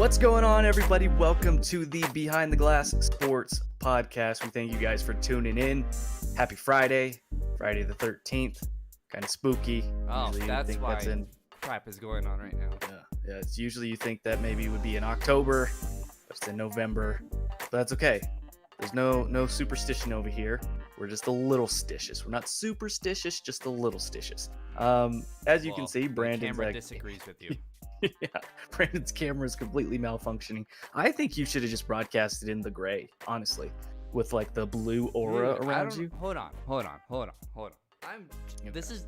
What's going on, everybody? Welcome to the Behind the Glass Sports Podcast. We thank you guys for tuning in. Happy Friday, Friday the 13th. Kind of spooky. Oh, Usually that's why crap is going on right now. Yeah, it's usually you think that maybe it would be in October, but it's in November. But that's okay. There's no superstition over here. We're just a little stitious. We're not superstitious, just a little stitious. As you can see, Brandon's camera disagrees with you. Yeah, Brandon's camera is completely malfunctioning. I think you should have just broadcasted in the gray, honestly, with like the blue aura around you. Hold on. This is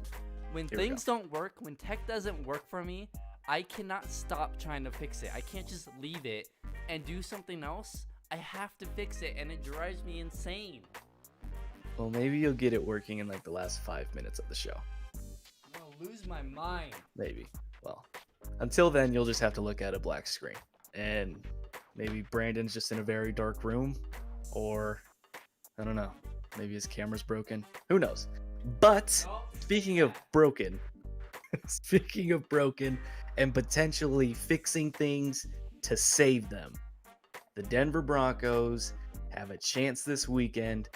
when things don't work, when tech doesn't work for me, I cannot stop trying to fix it. I can't just leave it and do something else. I have to fix it, and it drives me insane. Well, maybe you'll get it working in like the last 5 minutes of the show. I'm gonna lose my mind. Maybe. Well, until then, you'll just have to look at a black screen. And maybe Brandon's just in a very dark room. Or, I don't know. Maybe his camera's broken. Who knows? But, speaking of broken and potentially fixing things to save them, the Denver Broncos have a chance this weekend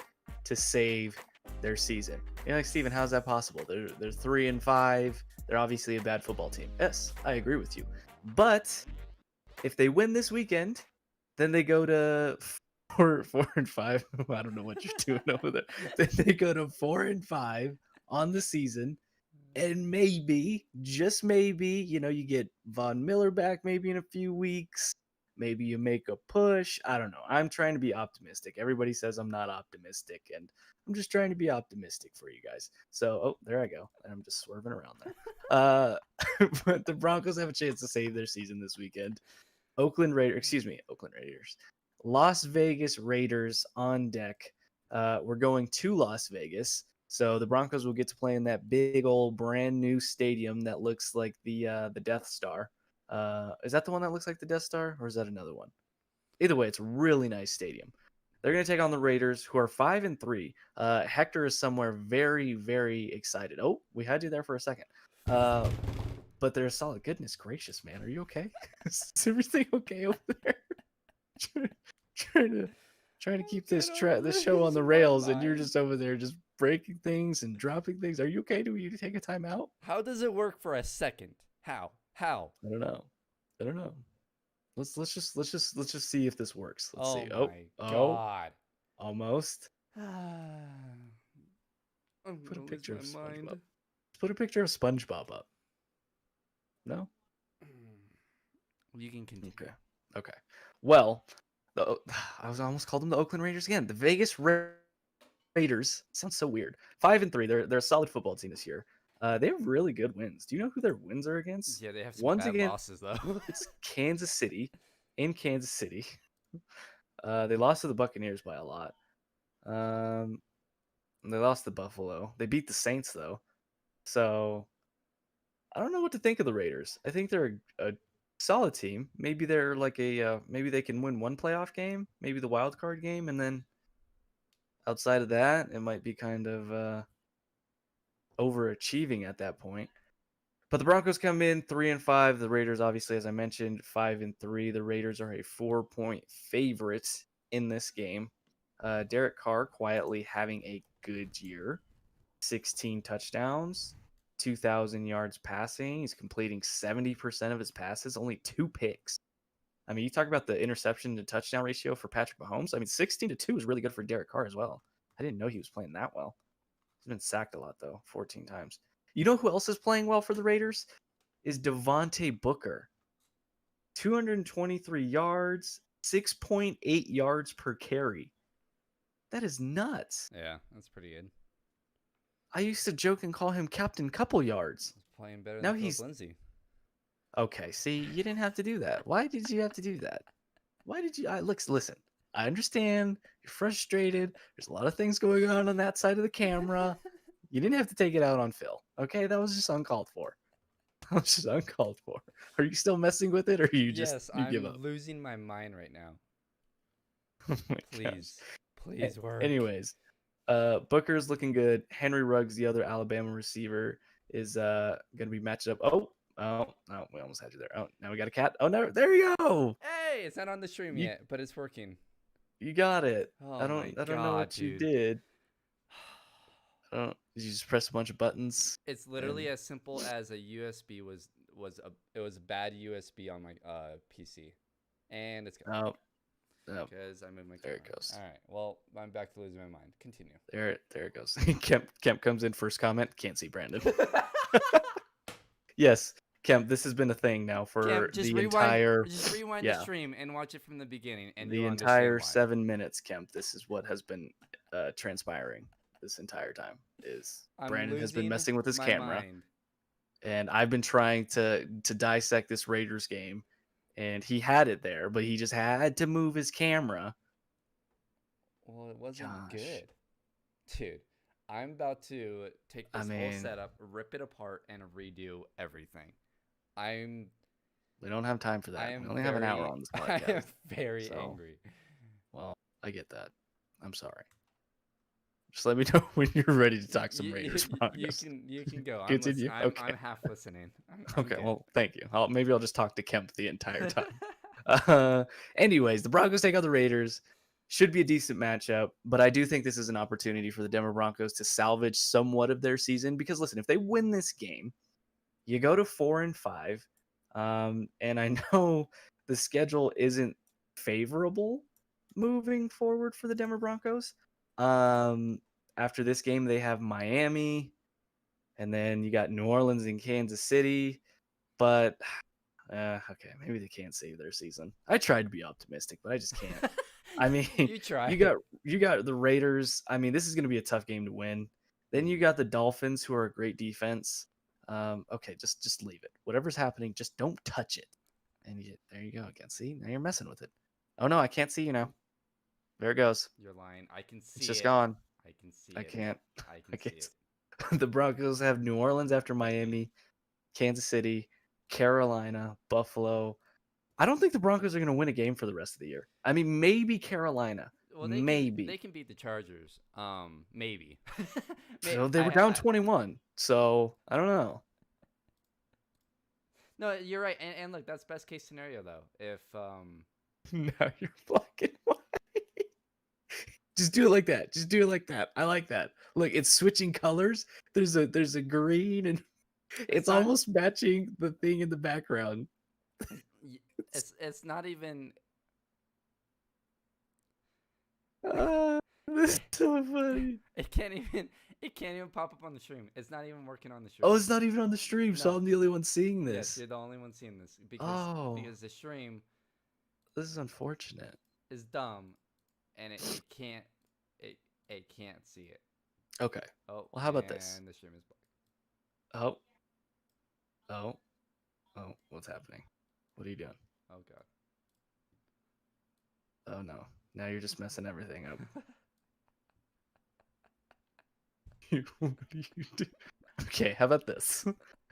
to save their season. You're like, Steven, how's that possible? They're 3-5. They're obviously a bad football team. Yes, I agree with you. But if they win this weekend, then they go to 4-5. I don't know what you're doing over there. Then they go to 4-5 on the season. And maybe, just maybe, you get Von Miller back maybe in a few weeks. Maybe you make a push. I don't know. I'm trying to be optimistic. Everybody says I'm not optimistic, and I'm just trying to be optimistic for you guys. So, there I go. And I'm just swerving around there. But the Broncos have a chance to save their season this weekend. Las Vegas Raiders on deck. We're going to Las Vegas. So the Broncos will get to play in that big old brand new stadium that looks like the Death Star. Is that the one that looks like the Death Star, or is that another one? Either way, it's a really nice stadium. They're going to take on the Raiders, who are 5-3. Hector is somewhere very, very excited. Oh, we had you there for a second. But they're solid. Goodness gracious, man. Are you okay? Is everything okay over there? trying to keep this show on the rails, and you're just over there just breaking things and dropping things. Are you okay? Do we need to take a time out? How does it work for a second? How? I don't know. Let's just see if this works. Let's see. Oh my God. Almost. Put a picture of SpongeBob. Put a picture of SpongeBob up. No? You can continue. Okay. Well, I was almost called them the Oakland Raiders again. The Vegas Raiders sounds so weird. 5-3. They're a solid football team this year. They have really good wins. Do you know who their wins are against? Yeah, they have some bad losses, though. It's Kansas City. In Kansas City. They lost to the Buccaneers by a lot. They lost to Buffalo. They beat the Saints, though. So, I don't know what to think of the Raiders. I think they're a solid team. Maybe they're like maybe they can win one playoff game. Maybe the wild card game. And then outside of that, it might be kind of overachieving at that point. But the Broncos come in 3-5. The Raiders, obviously, as I mentioned, 5-3. The Raiders are a 4-point favorite in this game. Derek Carr quietly having a good year. 16 touchdowns, 2,000 yards passing. He's completing 70% of his passes, only 2 picks. I mean, you talk about the interception to touchdown ratio for Patrick Mahomes. I mean, 16-2 is really good for Derek Carr as well. I didn't know he was playing that well. He's been sacked a lot, though, 14 times. You know who else is playing well for the Raiders? Is Devontae Booker. 223 yards, 6.8 yards per carry. That is nuts. Yeah, that's pretty good. I used to joke and call him Captain Couple Yards. He's playing better than Philip Lindsay. Okay, see, you didn't have to do that. Why did you have to do that? Why did you? Listen, I understand. You're frustrated. There's a lot of things going on that side of the camera. You didn't have to take it out on Phil. Okay, that was just uncalled for. Are you still messing with it, or are you just give up? I'm losing my mind right now. Oh my Please work. Anyways, Booker's looking good. Henry Ruggs, the other Alabama receiver, is going to be matched up. Oh, Oh, oh, we almost had you there. Oh, now we got a cat. Oh no, there you go. Hey, it's not on the stream You yet, but it's working. you got it. Oh my I don't know god, what you dude. did. Did you just press a bunch of buttons? It's literally And as simple as a USB it was a bad USB on my PC, and it's gone oh, oh, because I moved my there camera. it goes. All right, well I'm back to losing my mind. Continue. There it goes. Kemp comes in first comment. Can't see Brandon. Yes, Kemp. This has been a thing now for Cam, the entire just rewind the yeah stream and watch it from the beginning, and the you'll entire understand why. 7 minutes, Kemp. This is what has been transpiring this entire time. Is I'm Brandon has been losing messing with his my camera, mind. and I've been trying to dissect this Raiders game, and he had it there, but he just had to move his camera. Well, it wasn't Gosh, good, dude. I'm about to take I this whole mean, setup, rip it apart, and redo everything. we don't have time for I that. We am only have an hour very, on this I am podcast. very So, angry. well, I get that. I'm sorry. Just let me know when you're ready to talk some You, Raiders you, Broncos. you can go. Continue. Okay. I'm half listening. I'm Okay. good. Well, thank you. Maybe I'll just talk to Kemp the entire time. Anyways, the Broncos take on the Raiders. Should be a decent matchup, but I do think this is an opportunity for the Denver Broncos to salvage somewhat of their season. Because listen, if they win this game, you go to 4-5, and I know the schedule isn't favorable moving forward for the Denver Broncos. Um, After this game, they have Miami, and then you got New Orleans and Kansas City. But okay, maybe they can't save their season. I tried to be optimistic, but I just can't. I mean, You try. you got the Raiders. I mean, this is going to be a tough game to win. Then you got the Dolphins, who are a great defense. Okay, just leave it. Whatever's happening, just don't touch it. And there you go again. See, now you're messing with it. Oh no, I can't see you now. There it goes. You're lying. I can see It's just it. gone. I can see I it. can't. I I can see can't. it. The Broncos have New Orleans after Miami, Kansas City, Carolina, Buffalo. I don't think the Broncos are going to win a game for the rest of the year. I mean, maybe Carolina. Well, Maybe. they can beat the Chargers. Maybe. So they were down 21. So I don't know. No, you're right. And look, that's best case scenario though. If Now you're black and white. Just do it like that. Just do it like that. I like that. Look, it's switching colors. There's a green, and it's not- almost matching the thing in the background. it's not even. This is so funny. It can't even pop up on the stream. It's not even working on the stream. Oh, it's not even on the stream, so No. I'm the only one seeing Yes, this. you're the only one seeing this because the stream This is unfortunate. is dumb, and it can't it can't see it. Okay. Oh, Well, how about this? And the stream is black. Oh, what's happening? What are you doing? Oh god. Oh no. Now you're just messing everything up. What do you do? Okay, how about this?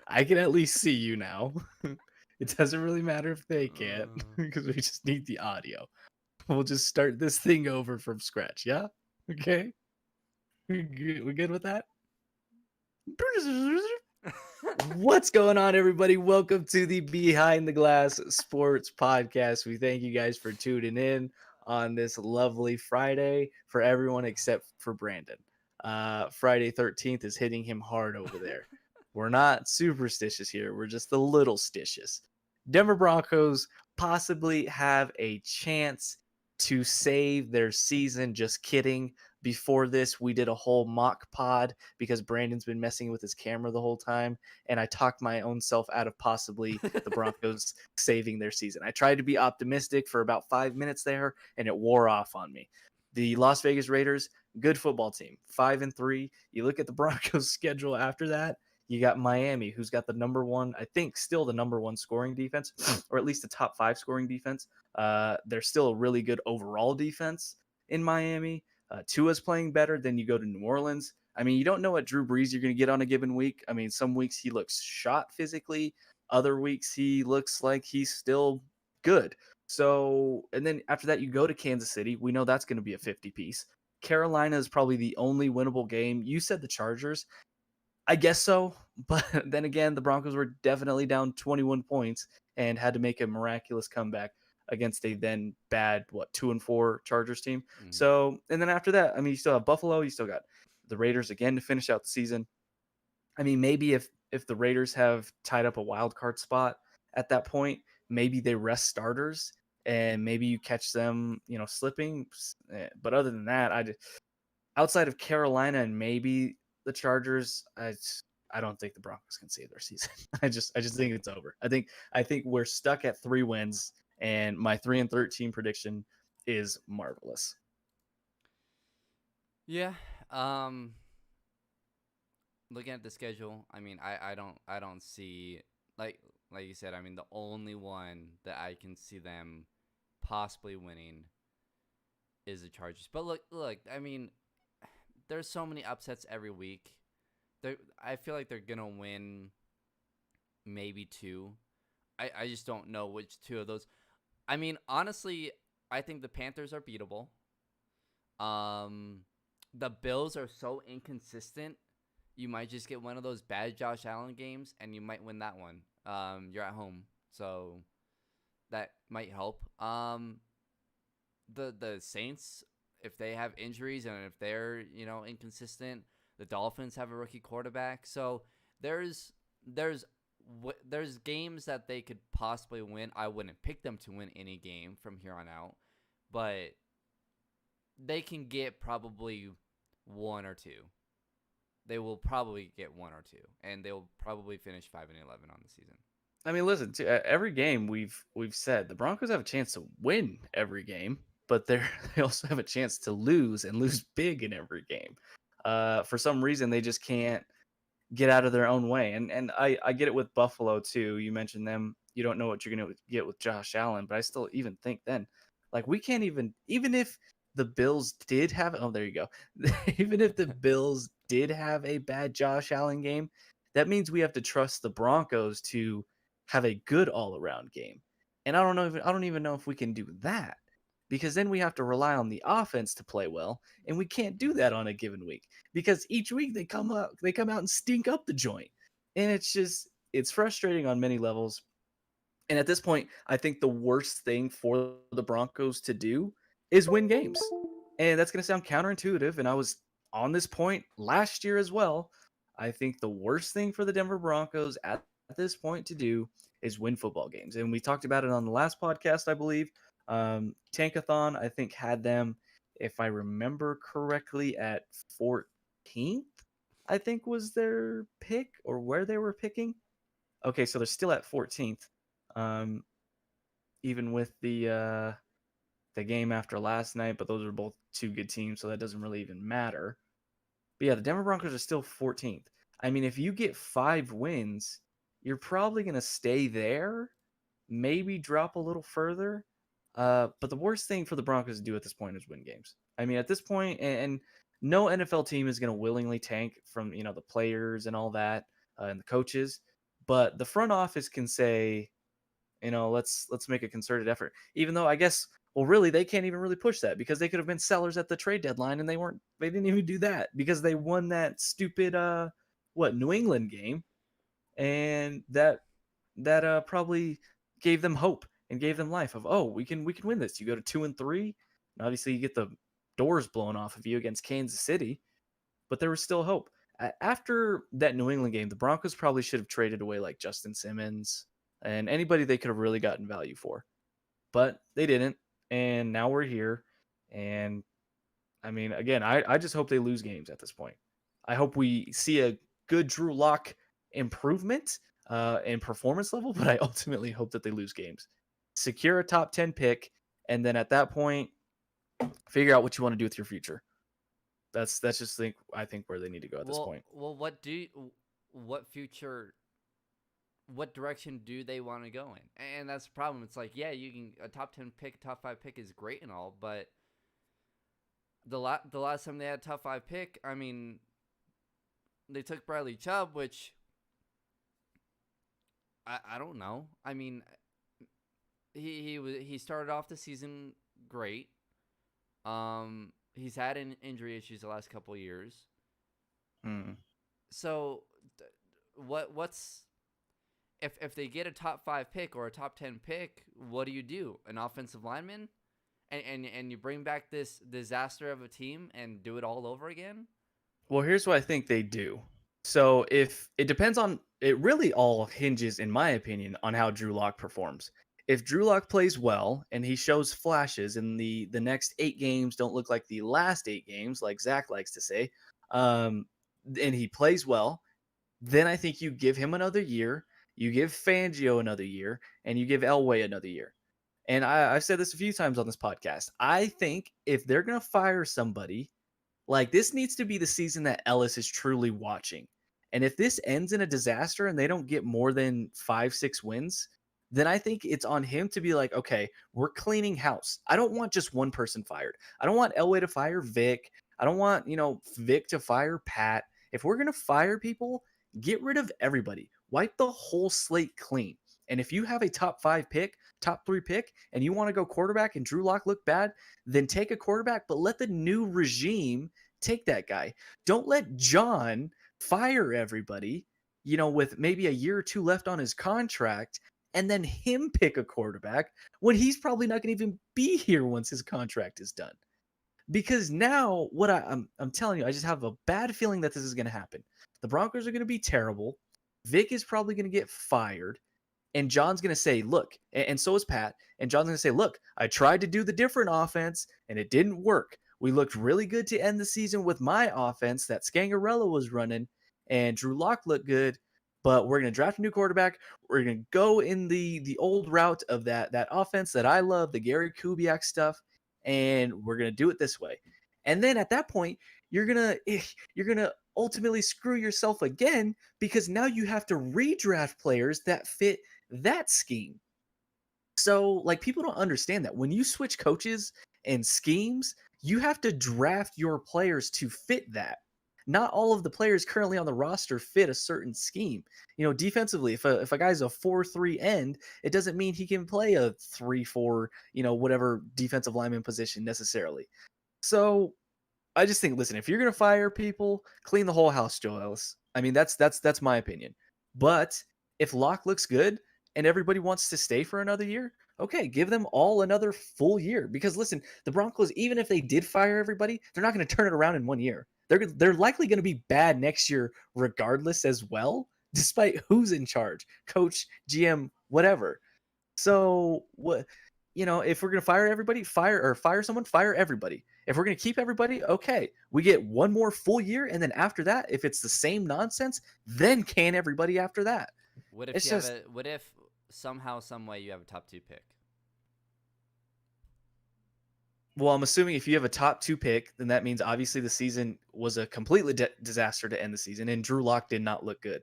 I can at least see you now. It doesn't really matter if they can't, because we just need the audio. We'll just start this thing over from scratch, yeah? Okay? We good with that? What's going on, everybody? Welcome to the Behind the Glass Sports Podcast. We thank you guys for tuning in on this lovely Friday for everyone except for Brandon. Friday 13th is hitting him hard over there. We're not superstitious here. We're just a little stitious. Denver Broncos possibly have a chance to save their season. Just kidding. Before this, we did a whole mock pod because Brandon's been messing with his camera the whole time, and I talked my own self out of possibly the Broncos saving their season. I tried to be optimistic for about 5 minutes there, and it wore off on me. The Las Vegas Raiders, good football team, 5-3. You look at the Broncos' schedule after that, you got Miami, who's got the number one, I think still the number one scoring defense, or at least the top 5 scoring defense. They're still a really good overall defense in Miami. Tua's playing better. Then you go to New Orleans. I mean, you don't know what Drew Brees you're going to get on a given week. I mean, some weeks he looks shot physically. Other weeks he looks like he's still good. So, and then after that, you go to Kansas City. We know that's going to be a 50 piece. Carolina is probably the only winnable game. You said the Chargers. I guess so, but then again, the Broncos were definitely down 21 points and had to make a miraculous comeback against a then bad 2-4 Chargers team. Mhm. So, and then after that, I mean, you still have Buffalo, you still got the Raiders again to finish out the season. I mean, maybe if the Raiders have tied up a wild card spot at that point, maybe they rest starters and maybe you catch them, slipping. But other than that, outside of Carolina and maybe the Chargers, I don't think the Broncos can save their season. I just think it's over. I think we're stuck at 3 wins, and my 3-13 prediction is marvelous. Yeah. Looking at the schedule, I mean, I don't see like like you said. I mean, the only one that I can see them possibly winning is the Chargers. But look. I mean, there's so many upsets every week. I feel like they're gonna win maybe two. I just don't know which two of those. I mean, honestly, I think the Panthers are beatable. Um, the Bills are so inconsistent. You might just get one of those bad Josh Allen games, and you might win that one. You're at home, so that might help. The Saints, if they have injuries and if they're inconsistent, the Dolphins have a rookie quarterback, so there's there's there's games that they could possibly win. I wouldn't pick them to win any game from here on out, but they can get probably one or two. They will probably get one or two, and they'll probably finish 5-11 on the season. I mean, listen, every game we've said the Broncos have a chance to win every game, but they also have a chance to lose and lose big in every game. For some reason, they just can't get out of their own way. And I get it with Buffalo too. You mentioned them. You don't know what you're gonna get with Josh Allen, but I still even think then, like we can't even if the Bills did have there you go. Even if the Bills did have a bad Josh Allen game, that means we have to trust the Broncos to have a good all around game. And I don't even know if we can do that because then we have to rely on the offense to play well, and we can't do that on a given week because each week they come out and stink up the joint. And it's frustrating on many levels. And at this point, I think the worst thing for the Broncos to do is win games. And that's going to sound counterintuitive, and I was on this point last year as well. I think the worst thing for the Denver Broncos at this point to do is win football games. And we talked about it on the last podcast, I believe. Tankathon, I think, had them, if I remember correctly, at 14th, I think was their pick or where they were picking. Okay, so they're still at 14th, um, even with the game after last night. But those are both two good teams, so that doesn't really even matter. But yeah, the Denver Broncos are still 14th. I mean, if you get 5 wins, you're probably going to stay there, maybe drop a little further. But the worst thing for the Broncos to do at this point is win games. I mean, at this point, and no NFL team is going to willingly tank from the players and all that and the coaches, but the front office can say, let's make a concerted effort. Even though I guess, well, really, they can't even really push that because they could have been sellers at the trade deadline, and they weren't. They didn't even do that because they won that stupid New England game, and that probably gave them hope and gave them life of, oh, we can win this. You go to 2-3, and obviously you get the doors blown off of you against Kansas City, but there was still hope. After that New England game, the Broncos probably should have traded away like Justin Simmons and anybody they could have really gotten value for, but they didn't. And now we're here. And I mean, again, I just hope they lose games at this point. I hope we see a good Drew Lock improvement in performance level, but I ultimately hope that they lose games. Secure a top 10 pick, and then at that point, figure out what you want to do with your future. That's just I think where they need to go at this point. Well, what future, what direction do they want to go in? And that's the problem. It's like, yeah, you can a top 10 pick, top 5 pick is great and all, but the last time they had a top 5 pick, I mean, they took Bradley Chubb, which I don't know. I mean, he started off the season great. He's had injury issues the last couple of years. Hmm. So what's if they get a top 5 pick or a top 10 pick, what do? An offensive lineman? And you bring back this disaster of a team and do it all over again? Well, here's what I think they do. So if it depends on it, really all hinges, in my opinion, on how Drew Lock performs. If Drew Lock plays well and he shows flashes and the next 8 games don't look like the last 8 games, like Zach likes to say, and he plays well, then I think you give him another year, you give Fangio another year, and you give Elway another year. And I've said this a few times on this podcast. I think if they're gonna fire somebody, like, this needs to be the season that Ellis is truly watching. And if this ends in a disaster and they don't get more than 5, 6 wins, then I think it's on him to be like, okay, we're cleaning house. I don't want just one person fired. I don't want Elway to fire Vic. I don't want, Vic to fire Pat. If we're going to fire people, get rid of everybody. Wipe the whole slate clean. And if you have a top 5 pick, top 3 pick, and you want to go quarterback and Drew Lock look bad, then take a quarterback, but let the new regime take that guy. Don't let John fire everybody, with maybe a year or 2 left on his contract, and then him pick a quarterback when he's probably not going to even be here once his contract is done. Because now, what I'm telling you, I just have a bad feeling that this is going to happen. The Broncos are going to be terrible. Vic is probably going to get fired. And John's going to say, look, and so is Pat. And John's going to say, look, I tried to do the different offense and it didn't work. We looked really good to end the season with my offense that Scangarello was running, and Drew Lock looked good. But we're going to draft a new quarterback. We're going to go in the old route of that offense that I love, the Gary Kubiak stuff, and we're going to do it this way. And then at that point, you're gonna ultimately screw yourself again, because now you have to redraft players that fit that scheme. So, like, people don't understand that when you switch coaches and schemes, you have to draft your players to fit that. Not all of the players currently on the roster fit a certain scheme. Defensively, if a guy's a 4-3 end, it doesn't mean he can play a 3-4, whatever defensive lineman position necessarily. So I just think, listen, if you're gonna fire people, clean the whole house, Joe Ellis. I mean, that's my opinion. But if Locke looks good and everybody wants to stay for another year, okay, give them all another full year. Because listen, the Broncos, even if they did fire everybody, they're not going to turn it around in 1 year. They're likely going to be bad next year, regardless as well, despite who's in charge, coach, GM, whatever. So what? If we're gonna fire everybody, fire someone, fire everybody. If we're gonna keep everybody, okay, we get one more full year, and then after that, if it's the same nonsense, then can everybody after that. What if It's you just have a what if somehow some way you have a top 2 pick? well, I'm assuming if you have a top 2 pick, then that means obviously the season was a completely disaster to end the season, and Drew Lock did not look good.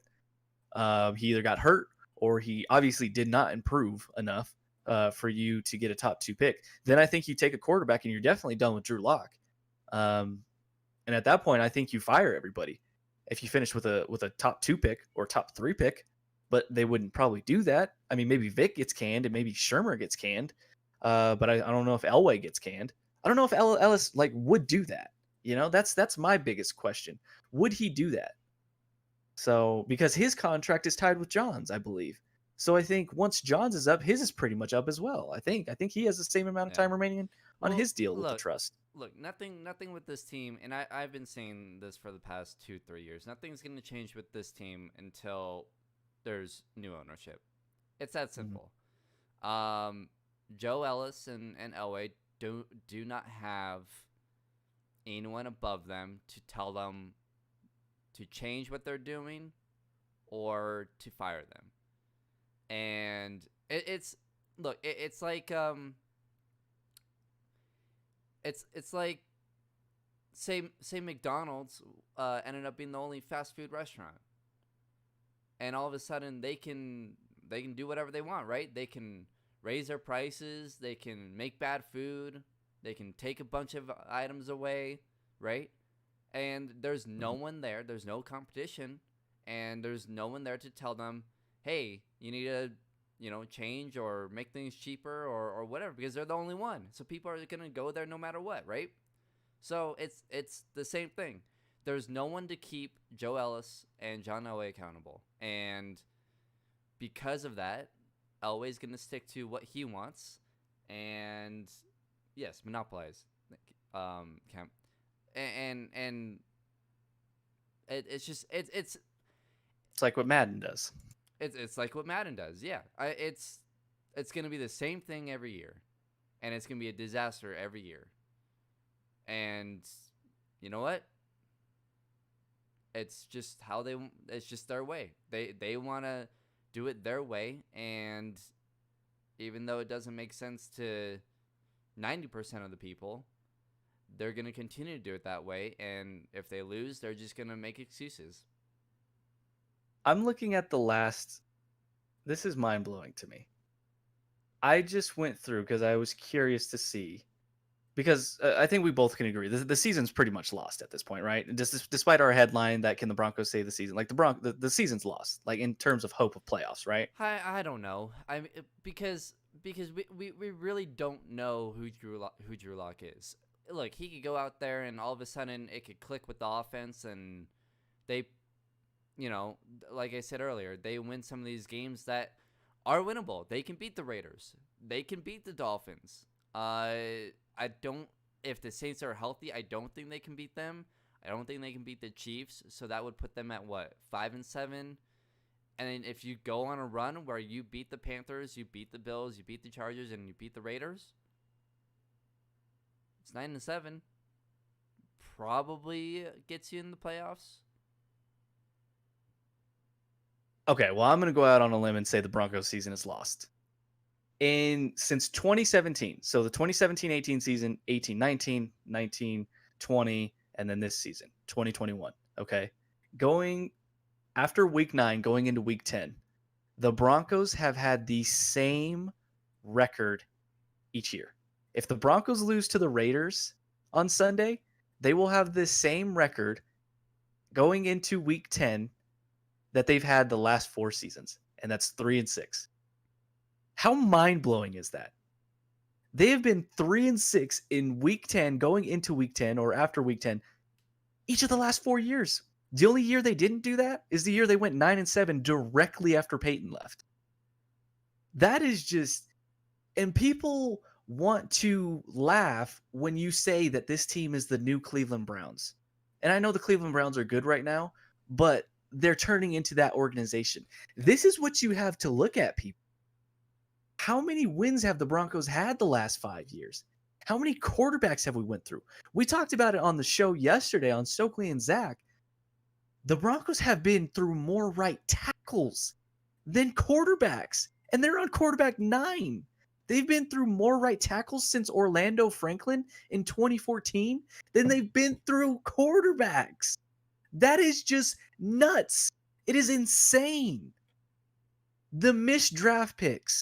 He either got hurt or he obviously did not improve enough for you to get a top 2 pick. Then I think you take a quarterback and you're definitely done with Drew Lock. And at that point, I think you fire everybody if you finish with a top 2 pick or top 3 pick. But they wouldn't probably do that. I mean, maybe Vic gets canned and maybe Shermer gets canned. But I don't know if Elway gets canned. I don't know if Ellis would do that. That's my biggest question. Would he do that? So, because his contract is tied with John's, I believe. So I think once John's is up, his is pretty much up as well. I think he has the same amount of Yeah. time remaining on Well, his deal with the trust. look, nothing with this team, and I've been saying this for the past 2-3 years. Nothing's going to change with this team until there's new ownership. It's that simple. Joe Ellis and Elway do not have anyone above them to tell them to change what they're doing or to fire them. And it's like it's like say McDonald's ended up being the only fast food restaurant, and all of a sudden they can do whatever they want, right? They can raise their prices, they can make bad food, they can take a bunch of items away, right? And there's no one there, there's no competition, and there's no one there to tell them, hey, you need to change or make things cheaper or whatever, because they're the only one. So people are going to go there no matter what, right? So it's the same thing. there's no one to keep Joe Ellis and John Elway accountable. And because of that, Elway's going to stick to what he wants. And yes, monopolize, Kemp. And it's just It's like what Madden does. it's like what Madden does. Yeah, it's going to be the same thing every year, and it's going to be a disaster every year. And you know what? It's just it's just their way. They want to do it their way, and even though it doesn't make sense to 90% of the people, they're going to continue to do it that way, and if they lose, they're just going to make excuses. I'm looking at the last. This is mind-blowing to me. I just went through because I was curious to see, because I think we both can agree the season's pretty much lost at this point, right? Despite our headline that can the Broncos save the season, like the season's lost, like in terms of hope of playoffs, right? I don't know. I mean, because we really don't know who Drew Lock is. Look, he could go out there and all of a sudden it could click with the offense, and they, like I said earlier, they win some of these games that are winnable. They can beat the Raiders. They can beat the Dolphins. I don't. If the Saints are healthy, I don't think they can beat them. I don't think they can beat the Chiefs. So that would put them at what, 5-7. And then if you go on a run where you beat the Panthers, you beat the Bills, you beat the Chargers, and you beat the Raiders, it's 9-7. Probably gets you in the playoffs. Okay, well, I'm going to go out on a limb and say the Broncos season is lost. Since 2017, so the 2017-18 season, 18-19, 19-20, and then this season, 2021. Okay, going after week 9, going into week 10, the Broncos have had the same record each year. If the Broncos lose to the Raiders on Sunday, they will have the same record going into week 10 that they've had the last 4 seasons, and that's 3-6. How mind-blowing is that? They have been 3-6 in week 10, going into week 10 or after week 10, each of the last 4 years. The only year they didn't do that is the year they went 9-7 directly after Peyton left. That is just, and people want to laugh when you say that this team is the new Cleveland Browns. And I know the Cleveland Browns are good right now, but they're turning into that organization. This is what you have to look at, people. How many wins have the Broncos had the last 5 years? How many quarterbacks have we went through? We talked about it on the show yesterday on Stokely and Zach. The Broncos have been through more right tackles than quarterbacks, and they're on quarterback 9. They've been through more right tackles since Orlando Franklin in 2014 than they've been through quarterbacks. That is just nuts. It is insane. The missed draft picks,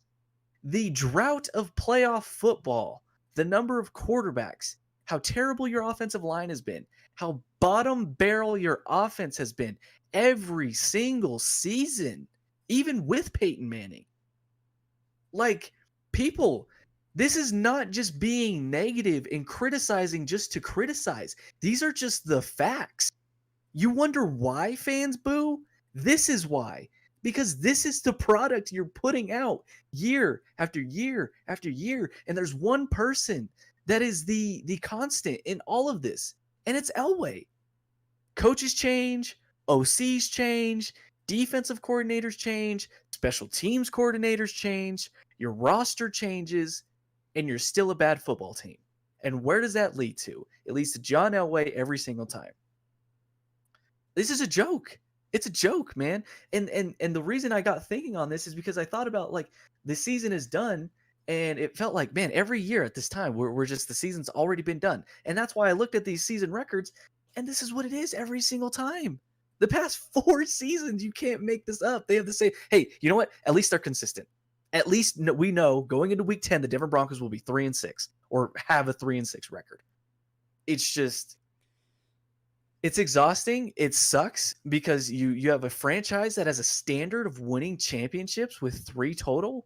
the drought of playoff football, the number of quarterbacks, how terrible your offensive line has been, how bottom barrel your offense has been every single season, even with Peyton Manning. Like, people, this is not just being negative and criticizing just to criticize. These are just the facts. You wonder why fans boo? This is why. Because this is the product you're putting out year after year after year. And there's one person that is the constant in all of this, and it's Elway. Coaches change, OCs change, defensive coordinators change, special teams coordinators change, your roster changes, and you're still a bad football team. And where does that lead to? It leads to John Elway every single time. This is a joke. It's a joke, man. And the reason I got thinking on this is because I thought about, like, the season is done, and it felt like, man, every year at this time, we're just, the season's already been done. And that's why I looked at these season records, and this is what it is every single time. The past 4 seasons, you can't make this up. They have to say, hey, you know what? At least they're consistent. At least we know going into week 10, the Denver Broncos will be 3-6 or have a 3-6 record. It's just, it's exhausting. It sucks because you have a franchise that has a standard of winning championships with 3 total,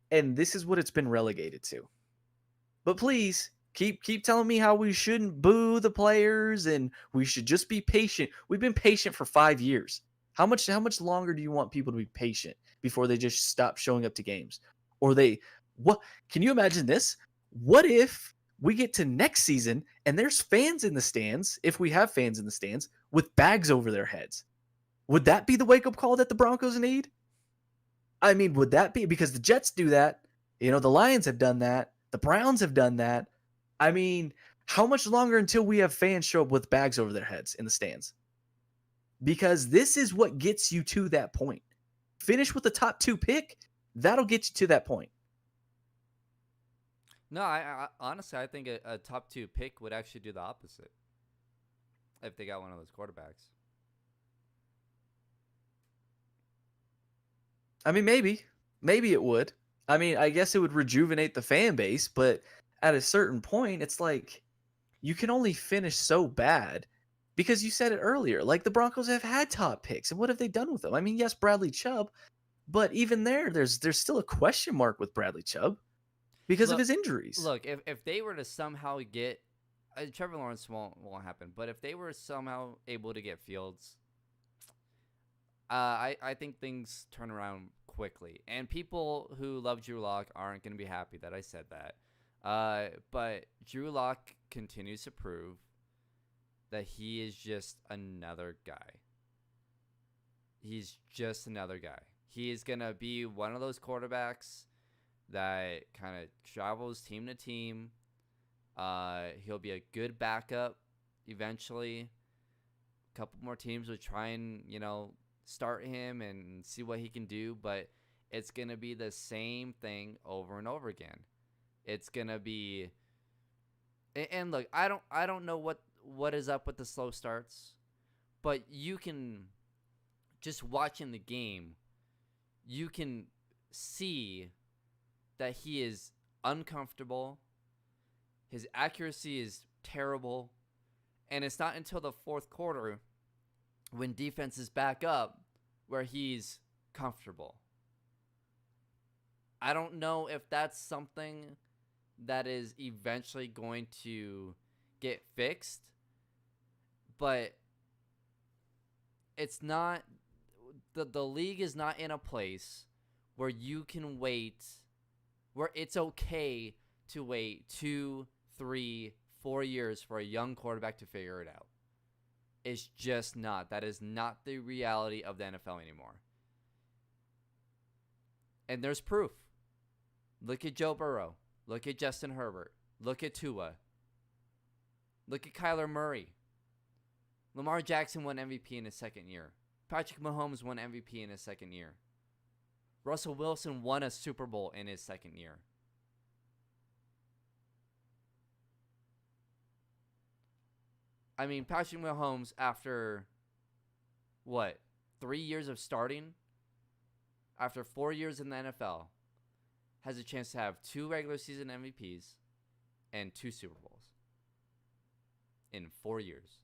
and this is what it's been relegated to. But please Keep telling me how we shouldn't boo the players and we should just be patient. We've been patient for 5 years. How much longer do you want people to be patient before they just stop showing up to games? Or they what can you imagine this? What if we get to next season and there's fans in the stands, if we have fans in the stands, with bags over their heads? Would that be the wake-up call that the Broncos need? I mean, would that be because the Jets do that? The Lions have done that. The Browns have done that. I mean, how much longer until we have fans show up with bags over their heads in the stands? Because this is what gets you to that point. Finish with the top 2 pick, that'll get you to that point. No, I honestly, I think a top 2 pick would actually do the opposite if they got one of those quarterbacks. I mean, maybe it would. I mean, I guess it would rejuvenate the fan base, but at a certain point, it's like you can only finish so bad because you said it earlier. Like the Broncos have had top picks, and what have they done with them? I mean, yes, Bradley Chubb, but even there's still a question mark with Bradley Chubb because of his injuries. Look, if they were to somehow get Trevor Lawrence won't happen, but if they were somehow able to get Fields, I think things turn around quickly. And people who love Drew Lock aren't going to be happy that I said that. But Drew Lock continues to prove that he is just another guy. He's just another guy. He is going to be one of those quarterbacks that kind of travels team to team. He'll be a good backup eventually. A couple more teams will try and, start him and see what he can do, but it's going to be the same thing over and over again. It's going to be, and look, I don't know what is up with the slow starts, but you can, just watching the game, you can see that he is uncomfortable. His accuracy is terrible. And it's not until the fourth quarter, when defense is back up, where he's comfortable. I don't know if that's something that is eventually going to get fixed, but it's not, the league is not in a place where you can wait, where it's okay to wait 2, 3, 4 years for a young quarterback to figure it out. It's just not. That is not the reality of the NFL anymore. And there's proof. Look at Joe Burrow. Look at Justin Herbert. Look at Tua. Look at Kyler Murray. Lamar Jackson won MVP in his second year. Patrick Mahomes won MVP in his second year. Russell Wilson won a Super Bowl in his second year. I mean, Patrick Mahomes, after, 3 years of starting, after 4 years in the NFL, has a chance to have 2 regular season MVPs and 2 Super Bowls in 4 years.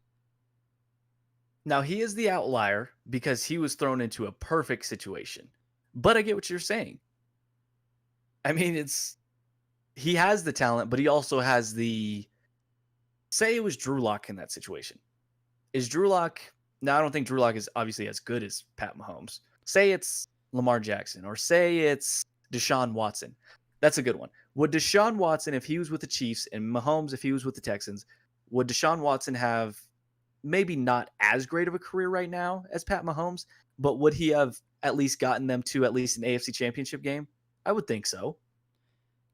Now, he is the outlier because he was thrown into a perfect situation. But I get what you're saying. I mean, he has the talent, but he also has say it was Drew Lock in that situation. Is Drew Lock, now I don't think Drew Lock is obviously as good as Pat Mahomes. Say it's Lamar Jackson, or say it's Deshaun Watson. That's a good one. Would Deshaun Watson, if he was with the Chiefs, and Mahomes, if he was with the Texans, would Deshaun Watson have maybe not as great of a career right now as Pat Mahomes, but would he have at least gotten them to at least an AFC championship game? I would think so.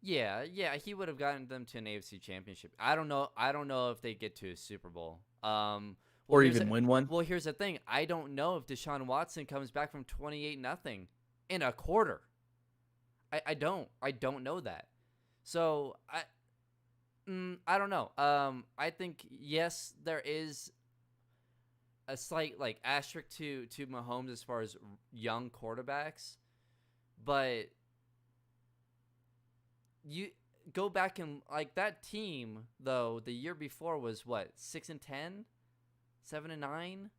Yeah, he would have gotten them to an AFC championship. I don't know if they get to a Super Bowl. Or even win one. Well, here's the thing. I don't know if Deshaun Watson comes back from 28-0 in a quarter. I don't know that. So I don't know. I think yes, there is a slight asterisk to Mahomes as far as young quarterbacks, but you go back and that team though the year before was 6-10, 7-9.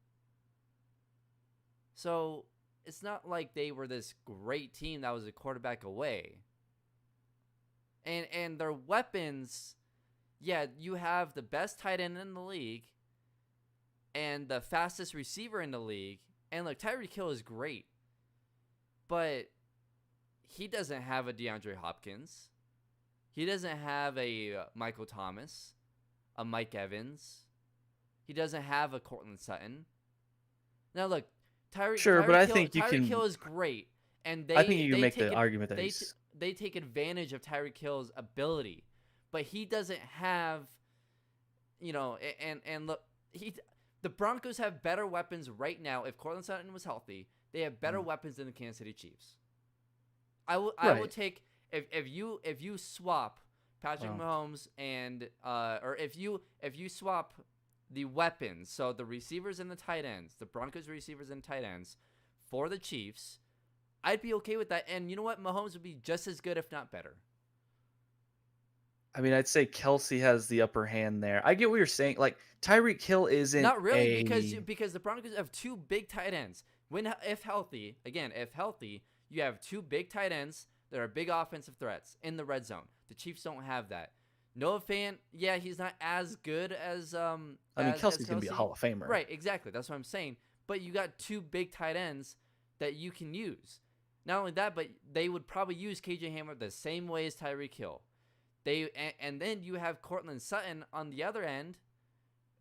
So it's not like they were this great team that was a quarterback away. And their weapons, yeah, you have the best tight end in the league and the fastest receiver in the league. And look, Tyreek Hill is great, but he doesn't have a DeAndre Hopkins. He doesn't have a Michael Thomas, a Mike Evans. He doesn't have a Cortland Sutton. Now look, Sure, but I think you Tyreek can. Hill is great, and I think you can make the argument that they he's. they take advantage of Tyreek Hill's ability, but he doesn't have, and look, the Broncos have better weapons right now. If Cortland Sutton was healthy, they have better weapons than the Kansas City Chiefs. I will take if you swap Patrick Mahomes and or if you swap the weapons, so the receivers and the tight ends, the Broncos receivers and tight ends for the Chiefs, I'd be okay with that. And you know what? Mahomes would be just as good, if not better. I mean, I'd say Kelsey has the upper hand there. I get what you're saying. Like Tyreek Hill isn't not really because the Broncos have two big tight ends. If healthy, you have two big tight ends that are big offensive threats in the red zone. The Chiefs don't have that. Noah Fant, yeah, he's not as good as I mean, Kelsey's gonna be a Hall of Famer, right? Exactly, that's what I'm saying. But you got two big tight ends that you can use. Not only that, but they would probably use KJ Hamler the same way as Tyreek Hill. And then you have Cortland Sutton on the other end,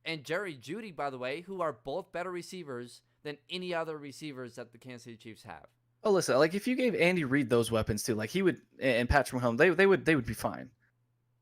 and Jerry Jeudy, by the way, who are both better receivers than any other receivers that the Kansas City Chiefs have. Oh, listen, like if you gave Andy Reid those weapons too, like he would, and Patrick Mahomes, they would be fine.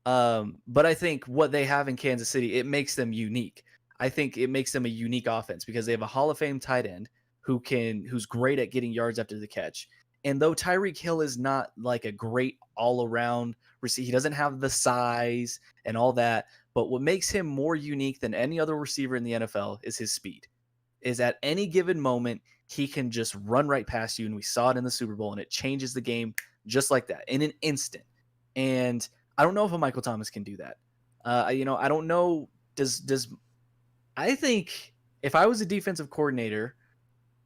But I think what they have in Kansas City, it makes them unique. I think it makes them a unique offense because they have a Hall of Fame tight end who's great at getting yards after the catch. And though Tyreek Hill is not like a great all-around receiver, he doesn't have the size and all that. But what makes him more unique than any other receiver in the NFL is his speed. Is at any given moment, he can just run right past you. And we saw it in the Super Bowl, and it changes the game just like that in an instant. And I don't know if a Michael Thomas can do that. I don't know. I think if I was a defensive coordinator,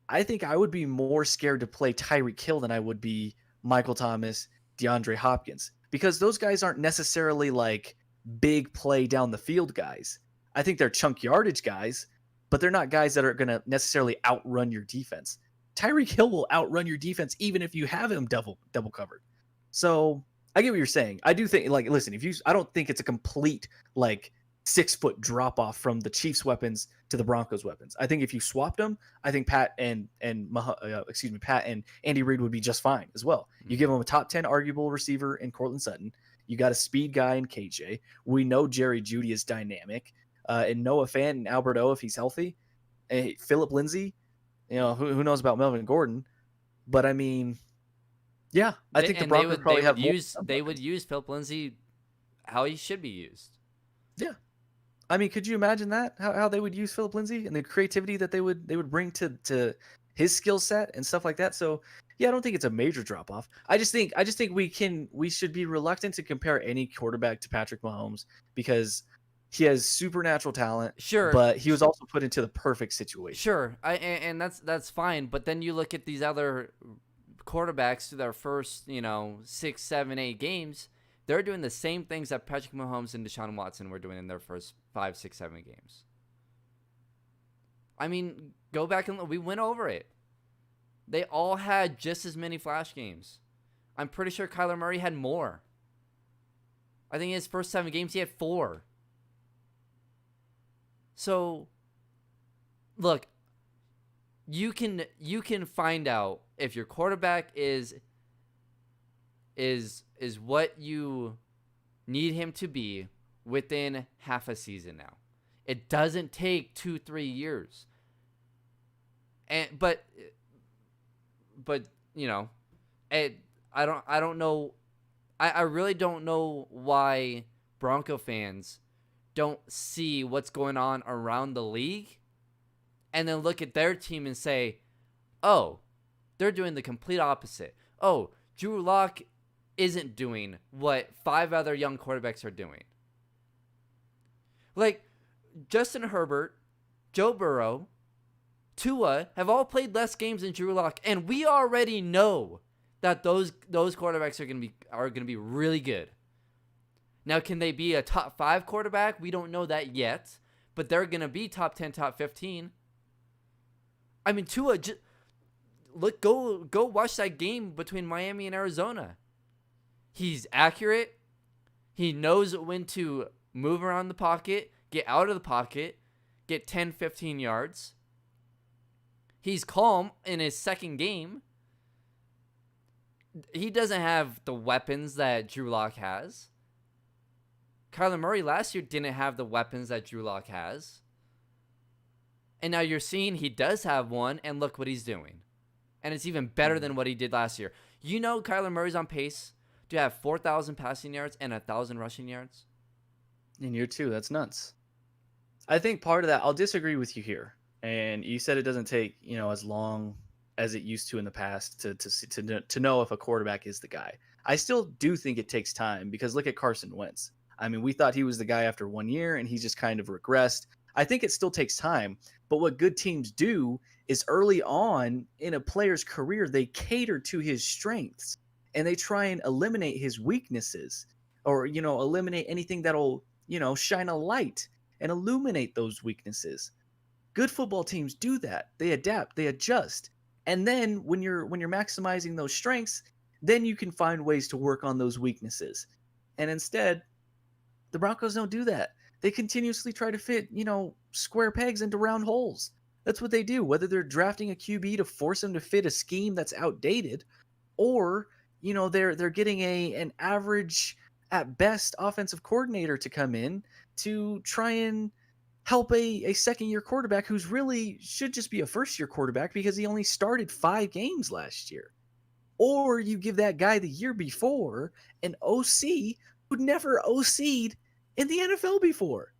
I think I would be more scared to play Tyreek Hill than I would be Michael Thomas, DeAndre Hopkins, because those guys aren't necessarily like big play down the field guys. I think they're chunk yardage guys, but they're not guys that are going to necessarily outrun your defense. Tyreek Hill will outrun your defense even if you have him double covered. So I get what you're saying. I do think, like, listen, I don't think it's a complete like 6-foot drop off from the Chiefs' weapons to the Broncos' weapons. I think if you swapped them, I think Pat and Andy Reid would be just fine as well. You give them a top 10 arguable receiver in Cortland Sutton. You got a speed guy in KJ. We know Jerry Jeudy is dynamic, and Noah Fant and Albert O if he's healthy. Philip Lindsay, who knows about Melvin Gordon, but I mean, yeah, I think the Broncos probably have more. They would use Philip Lindsay how he should be used. Yeah. I mean, could you imagine that? How they would use Philip Lindsay and the creativity that they would bring to his skill set and stuff like that. So yeah, I don't think it's a major drop off. I just think we should be reluctant to compare any quarterback to Patrick Mahomes because he has supernatural talent. Sure, but he was also put into the perfect situation. Sure, and that's fine. But then you look at these other quarterbacks through their first 6, 7, 8 games. They're doing the same things that Patrick Mahomes and Deshaun Watson were doing in their first 5, 6, 7 games. I mean, go back and we went over it. They all had just as many flash games. I'm pretty sure Kyler Murray had more. I think in his first 7 games, he had 4. So, look, you can find out if your quarterback is what you need him to be within half a season now. It doesn't take 2-3 years. But I don't know. I really don't know why Bronco fans don't see what's going on around the league and then look at their team and say, oh, they're doing the complete opposite. Oh, Drew Lock isn't doing what 5 other young quarterbacks are doing. Like Justin Herbert, Joe Burrow, Tua have all played less games than Drew Lock, and we already know that those quarterbacks are gonna be really good. Now, can they be a top 5 quarterback? We don't know that yet, but they're going to be top 10, top 15. I mean, Tua, go watch that game between Miami and Arizona. He's accurate. He knows when to move around the pocket, get out of the pocket, get 10, 15 yards. He's calm in his second game. He doesn't have the weapons that Drew Lock has. Kyler Murray last year didn't have the weapons that Drew Lock has. And now you're seeing he does have one, and look what he's doing. And it's even better than what he did last year. You know Kyler Murray's on pace to have 4,000 passing yards and 1,000 rushing yards? In year 2, that's nuts. I think part of that, I'll disagree with you here. And you said it doesn't take, as long as it used to in the past to know if a quarterback is the guy. I still do think it takes time, because look at Carson Wentz. I mean, we thought he was the guy after 1 year, and he's just kind of regressed. I think it still takes time, but what good teams do is early on in a player's career, they cater to his strengths and they try and eliminate his weaknesses, or, eliminate anything that'll, shine a light and illuminate those weaknesses. Good football teams do that. They adapt, they adjust. And then when you're maximizing those strengths, then you can find ways to work on those weaknesses. And instead, the Broncos don't do that. They continuously try to fit, square pegs into round holes. That's what they do, whether they're drafting a QB to force him to fit a scheme that's outdated, or, they're getting an average at best offensive coordinator to come in to try and help a second-year quarterback who's really should just be a first-year quarterback because he only started 5 games last year. Or you give that guy the year before an OC who'd never OC'd in the NFL before.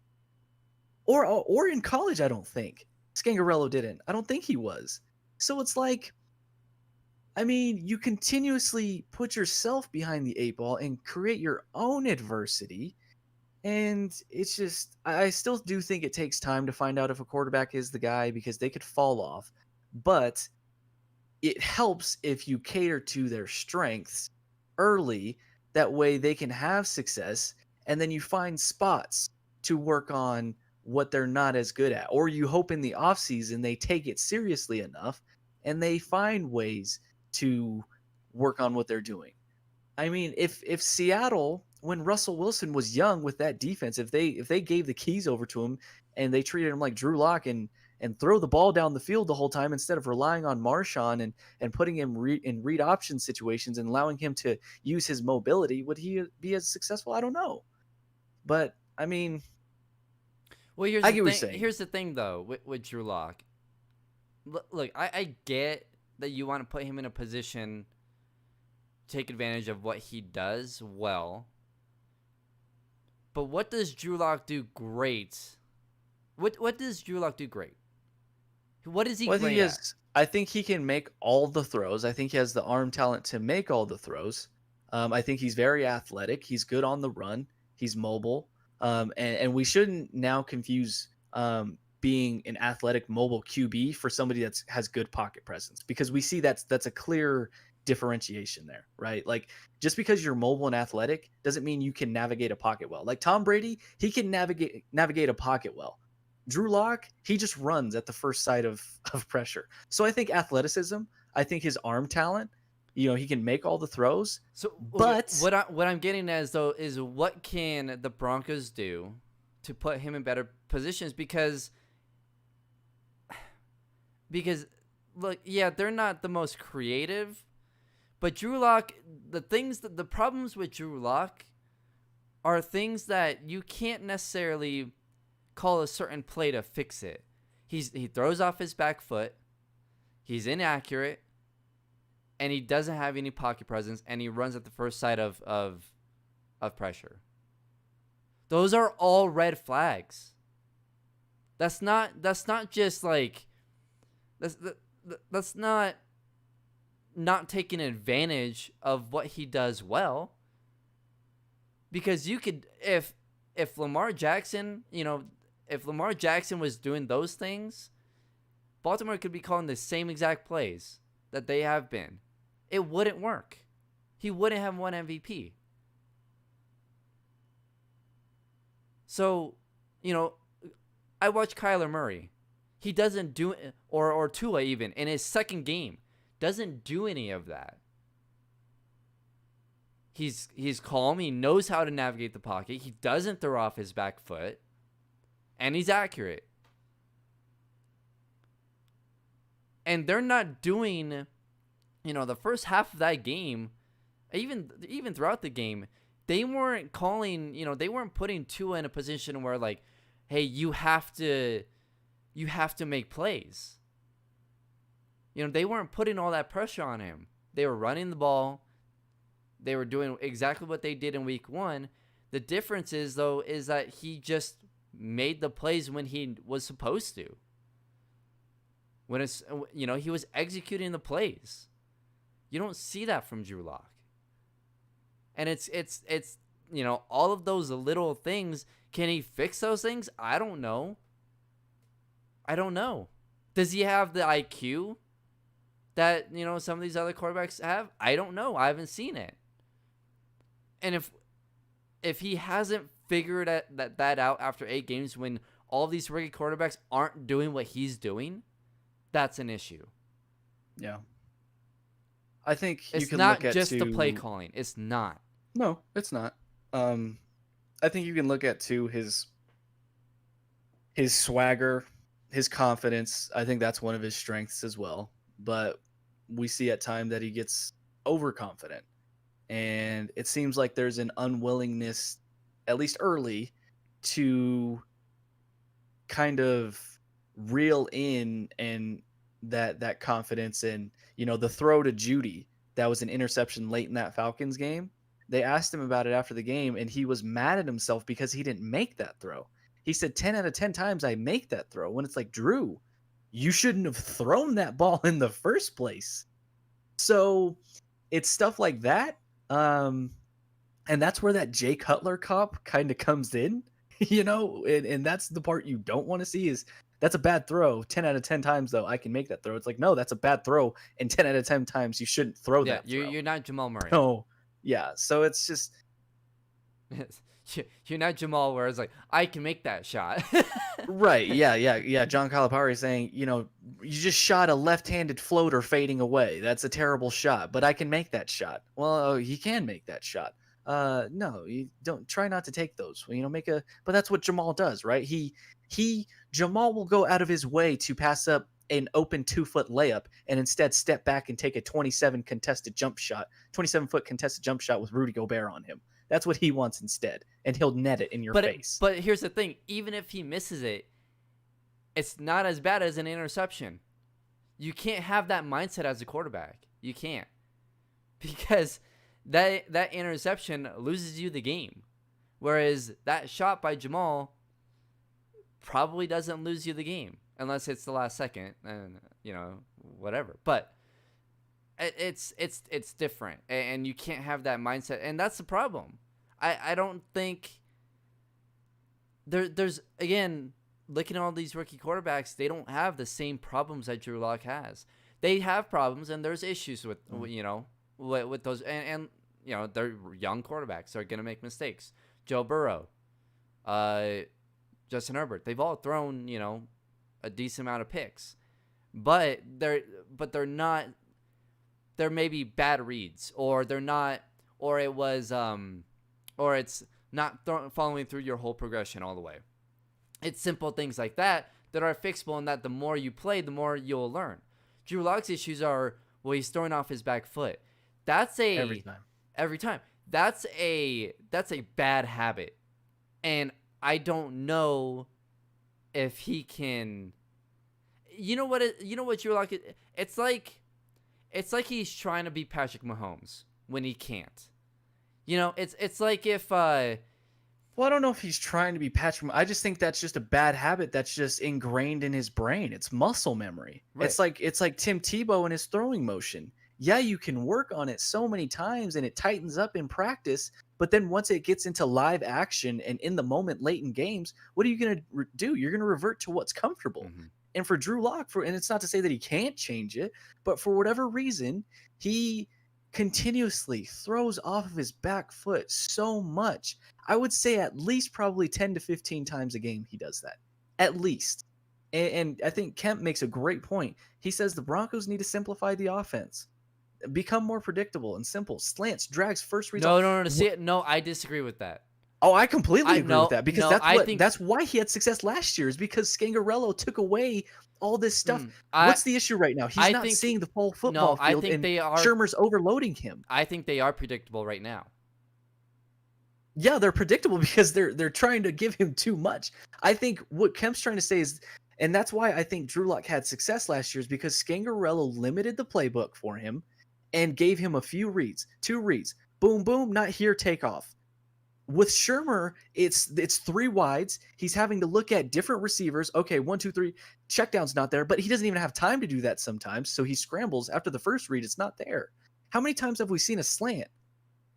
Or in college, I don't think. Scangarello didn't. I don't think he was. So it's like, I mean, you continuously put yourself behind the 8 ball and create your own adversity. And it's just, I still do think it takes time to find out if a quarterback is the guy, because they could fall off. But it helps if you cater to their strengths early. That way they can have success, and then you find spots to work on what they're not as good at. Or you hope in the offseason they take it seriously enough and they find ways to work on what they're doing. I mean, if Seattle, when Russell Wilson was young with that defense, if they gave the keys over to him and they treated him like Drew Lock and throw the ball down the field the whole time instead of relying on Marshawn and putting him in read option situations and allowing him to use his mobility, would he be as successful? I don't know. But, I mean, well, here's I the get what you're thing. saying. Here's the thing, though, with Drew Lock. Look, I get that you want to put him in a position to take advantage of what he does well. But what does Drew Lock do great? What does Drew Lock do great? What is he great at? I think he can make all the throws. I think he has the arm talent to make all the throws. I think he's very athletic. He's good on the run. He's mobile. And we shouldn't now confuse being an athletic mobile QB for somebody that has good pocket presence, because we see that's a clear differentiation there, right? Like, just because you're mobile and athletic doesn't mean you can navigate a pocket well. Like Tom Brady, he can navigate a pocket well. Drew Lock, he just runs at the first sight of pressure. So I think athleticism, I think his arm talent, he can make all the throws. So, but what I'm getting at is what can the Broncos do to put him in better positions? Because look, yeah, they're not the most creative, but Drew Lock, the problems with Drew Lock are things that you can't necessarily call a certain play to fix it. He throws off his back foot, he's inaccurate, and he doesn't have any pocket presence, and he runs at the first sight of pressure. Those are all red flags. That's not just like that's not taking advantage of what he does well. Because you could, if Lamar Jackson, if Lamar Jackson was doing those things, Baltimore could be calling the same exact plays that they have been. It wouldn't work. He wouldn't have won MVP. So, you know, I watch Kyler Murray. He doesn't do, or Tua even in his second game, doesn't do any of that. He's calm. He knows how to navigate the pocket. He doesn't throw off his back foot, and he's accurate. And they're not doing, the first half of that game, even throughout the game, they weren't calling. They weren't putting Tua in a position where like, hey, you have to make plays. They weren't putting all that pressure on him. They were running the ball. They were doing exactly what they did in week 1. The difference is that he just made the plays when he was supposed to. When he was executing the plays. You don't see that from Drew Lock. And it's all of those little things. Can he fix those things? I don't know. Does he have the IQ that, some of these other quarterbacks have? I don't know. I haven't seen it. And if he hasn't figured that out after 8 games when all these rookie quarterbacks aren't doing what he's doing, that's an issue. Yeah. I think it's you can not look at just the play calling. It's not. No, it's not. I think you can look at too his swagger, his confidence. I think that's one of his strengths as well. But we see at times that he gets overconfident. And it seems like there's an unwillingness, at least early, to kind of reel in and that confidence. And the throw to Judy, that was an interception late in that Falcons game. They asked him about it after the game, and he was mad at himself because he didn't make that throw. He said 10 out of 10 times I make that throw, when it's like, Drew, you shouldn't have thrown that ball in the first place. So it's stuff like that. And that's where that Jay Cutler cop kind of comes in, and that's the part you don't want to see. Is that's a bad throw. 10 out of 10 times, though, I can make that throw. It's like, no, that's a bad throw. And 10 out of 10 times, you shouldn't throw that throw. You're not Jamal Murray. No. Yeah. So it's just. You're not Jamal, where it's like, I can make that shot. Right. Yeah. John Calipari saying, you just shot a left-handed floater fading away. That's a terrible shot, but I can make that shot. Well, he can make that shot. No, you don't. Try not to take those. But that's what Jamal does, right? Jamal will go out of his way to pass up an open 2-foot layup and instead step back and take a 27-foot contested jump shot with Rudy Gobert on him. That's what he wants instead, and he'll net it in your face. But here's the thing: even if he misses it, it's not as bad as an interception. You can't have that mindset as a quarterback. You can't, because that interception loses you the game, whereas that shot by Jamal probably doesn't lose you the game unless it's the last second, and whatever. But it's different, and you can't have that mindset, and that's the problem. I don't think there's, again, looking at all these rookie quarterbacks, they don't have the same problems that Drew Lock has. They have problems, and there's issues with with those, and they're young quarterbacks. They're gonna make mistakes. Joe Burrow, Justin Herbert, they've all thrown a decent amount of picks, but they're not. There may be bad reads, or they're not, or it was or it's not following through your whole progression all the way. It's simple things like that are fixable, and that the more you play, the more you'll learn. Drew Lock's issues are, well, he's throwing off his back foot. That's every time. That's a bad habit, and I don't know if he can. You know what Drew Lock is? It's like he's trying to be Patrick Mahomes when he can't. It's like if well, I don't know if he's trying to be Patrick. I just think that's just a bad habit that's just ingrained in his brain. It's muscle memory. Right. It's like Tim Tebow and his throwing motion. Yeah, you can work on it so many times and it tightens up in practice, but then once it gets into live action and in the moment late in games, what are you going to do? You're going to revert to what's comfortable. Mm-hmm. And for Drew Lock, and it's not to say that he can't change it, but for whatever reason, he continuously throws off of his back foot so much. I would say at least probably 10 to 15 times a game he does that. At least. And I think Kemp makes a great point. He says the Broncos need to simplify the offense, become more predictable and simple. Slants, drags, first reads. No, no, no. See, no, I disagree with that. Oh, I completely I agree with no, that because no. I think that's why he had success last year is because Scangarello took away all this stuff. mm, What's the issue right now? He's I not think seeing the whole no. football field, and They are. Shermer's overloading him. I think they are predictable right now. Yeah, they're predictable because they're trying to give him too much. I think what Kemp's trying to say is, and that's why I think Drew Lock had success last year is because Scangarello limited the playbook for him and gave him a few reads, 2 reads, boom, boom, not here, take off. With Shermer, it's 3 wides. He's having to look at different receivers. Okay, 1, 2, 3. Checkdown's not there, but he doesn't even have time to do that sometimes. So he scrambles after the first read. It's not there. How many times have we seen a slant?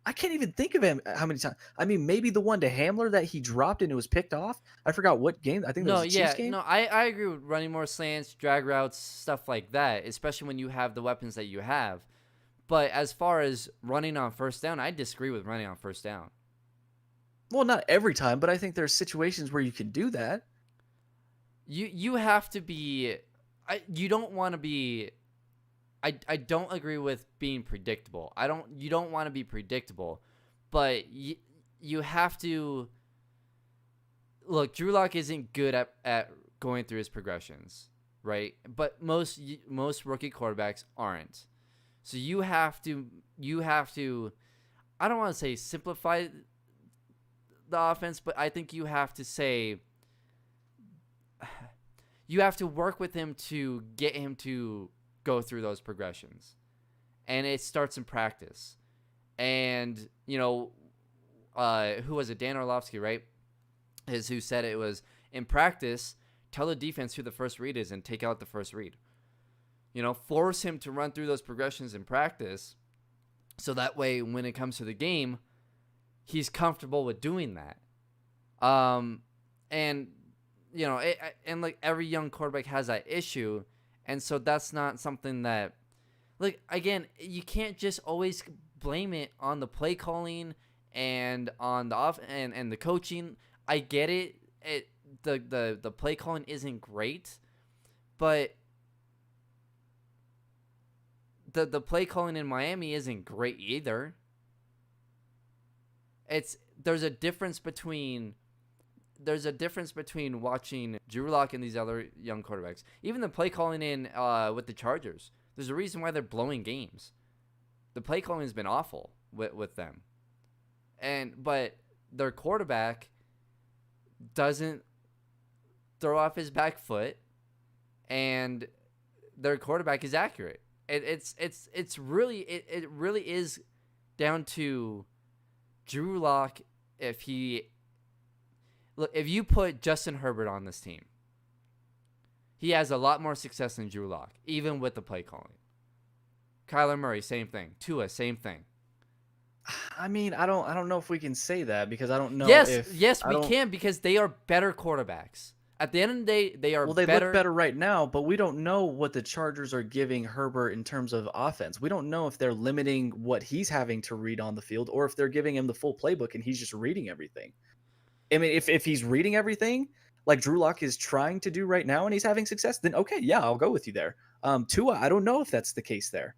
I can't even think of him. How many times? I mean, maybe the one to Hamler that he dropped and it was picked off. I forgot what game. I think that No, was a Chiefs yeah, game. no. I agree with running more slants, drag routes, stuff like that. Especially when you have the weapons that you have. But as far as running on first down, I disagree with running on first down. Well, not every time, but I think there's situations where you can do that. You have to be. You don't want to be. I don't agree with being predictable. You don't want to be predictable, but you have to look. Drew Lock isn't good at going through his progressions, right? But most rookie quarterbacks aren't. So you have to I don't want to say simplify the offense, but I think you have to say you have to work with him to get him to go through those progressions. And it starts in practice. And, who was it? Dan Orlovsky, right? Is who said it was in practice, tell the defense who the first read is and take out the first read. Force him to run through those progressions in practice. So that way, when it comes to the game, he's comfortable with doing that. And like every young quarterback has that issue. And so that's not something that, like, again, you can't just always blame it on the play calling and on the and the coaching. I get it. The play calling isn't great, but the play calling in Miami isn't great either. There's a difference between watching Drew Lock and these other young quarterbacks. Even the play calling in with the Chargers. There's a reason why they're blowing games. The play calling has been awful with them. But their quarterback doesn't throw off his back foot, and their quarterback is accurate. It really is down to Drew Lock. If you put Justin Herbert on this team, he has a lot more success than Drew Lock, even with the play calling. Kyler Murray, same thing. Tua, same thing. I mean, I don't know if we can say that because I don't know. Yes, we can because they are better quarterbacks. At the end of the day, they are. Well, they look better right now, but we don't know what the Chargers are giving Herbert in terms of offense. We don't know if they're limiting what he's having to read on the field or if they're giving him the full playbook and he's just reading everything. I mean, if he's reading everything like Drew Lock is trying to do right now and he's having success, then okay, yeah, I'll go with you there. Tua, I don't know if that's the case there.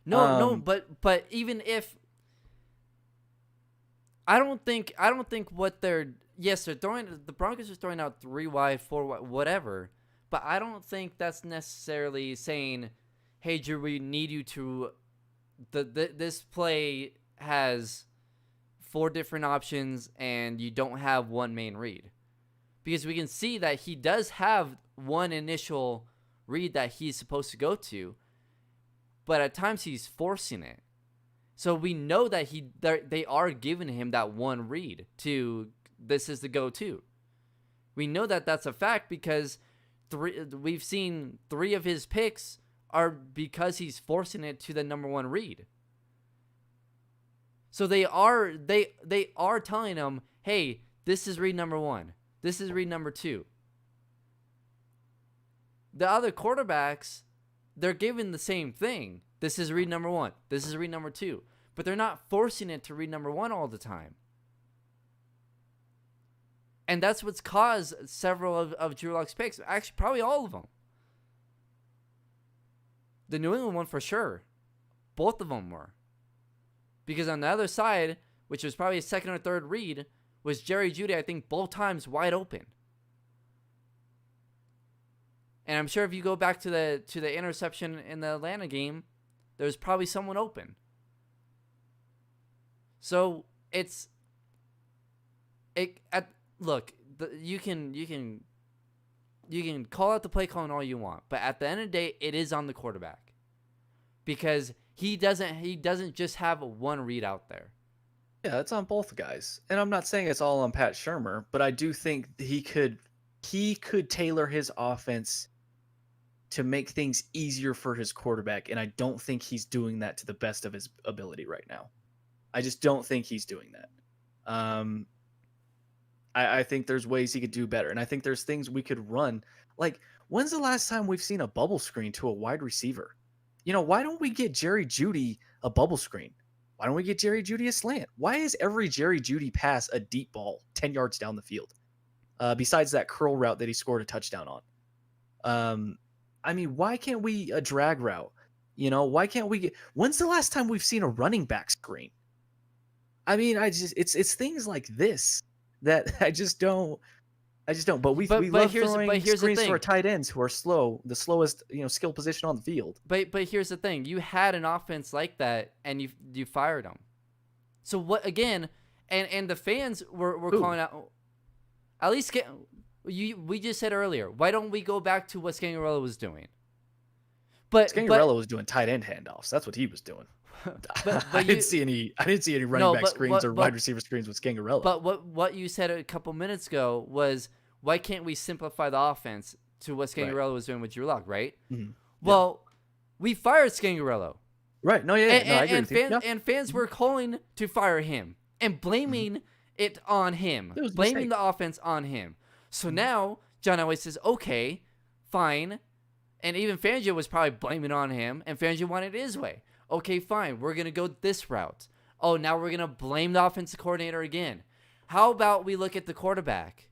No, but even if I don't think what they're throwing, the Broncos are throwing out 3 wide, 4 wide, whatever, but I don't think that's necessarily saying, hey, Drew, we need you to this play has 4 different options and you don't have one main read. Because we can see that he does have one initial read that he's supposed to go to, but at times he's forcing it. So we know that they are giving him that one read to this is the go-to. We know that that's a fact because we've seen 3 of his picks are because he's forcing it to the number 1 read. So they are telling him, hey, this is read number 1. This is read number 2. The other quarterbacks, they're given the same thing. This is read number 1. This is read number 2. But they're not forcing it to read number 1 all the time. And that's what's caused several of Drew Lock's picks. Actually, probably all of them. The New England one for sure. Both of them were. Because on the other side, which was probably a second or third read, was Jerry Jeudy, I think, both times wide open. And I'm sure if you go back to the interception in the Atlanta game, there's probably someone open. So you can call out the play calling all you want, but at the end of the day, it is on the quarterback, because he doesn't just have one read out there. Yeah, it's on both guys, and I'm not saying it's all on Pat Shurmur, but I do think he could tailor his offense to make things easier for his quarterback, and I don't think he's doing that to the best of his ability right now. I just don't think he's doing that. I think there's ways he could do better, and I think there's things we could run. Like, when's the last time we've seen a bubble screen to a wide receiver? Why don't we get Jerry Jeudy a bubble screen? Why don't we get Jerry Jeudy a slant? Why is every Jerry Jeudy pass a deep ball 10 yards down the field? Besides that curl route that he scored a touchdown on. Why can't we a drag route? Why can't we get? When's the last time we've seen a running back screen? It's things like this that I just don't. But we love throwing screens for tight ends who are slow, the slowest skill position on the field. But here's the thing: you had an offense like that, and you fired them. So what again? And the fans were calling out. At least we just said earlier. Why don't we go back to what Scangarello was doing? But Scangarello was doing tight end handoffs. That's what he was doing. I didn't see any running back screens or wide receiver screens with Scangarello. But what you said a couple minutes ago was, why can't we simplify the offense to what Scangarello was doing with Drew Lock, right? Mm-hmm. Well, we fired Scangarello. Right. No, yeah. I agree with you. And fans were calling to fire him and blaming it on him, blaming the offense on him. So now John Elway says, okay, fine. And even Fangio was probably blaming on him, and Fangio wanted it his way. Okay, fine. We're going to go this route. Oh, now we're going to blame the offensive coordinator again. How about we look at the quarterback?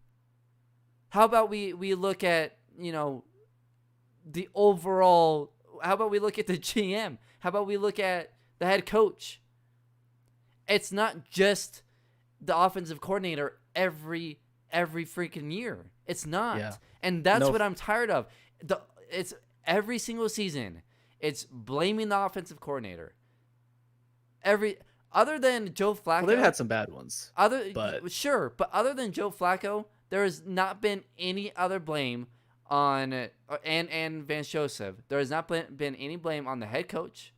How about we look at, the overall, how about we look at the GM? How about we look at the head coach? It's not just the offensive coordinator every freaking year. It's not. Yeah. And that's what I'm tired of. It's every single season. It's blaming the offensive coordinator. Other than Joe Flacco, well, they've had some bad ones. Sure, but other than Joe Flacco, there has not been any other blame on and Vance Joseph. There has not been any blame on the head coach,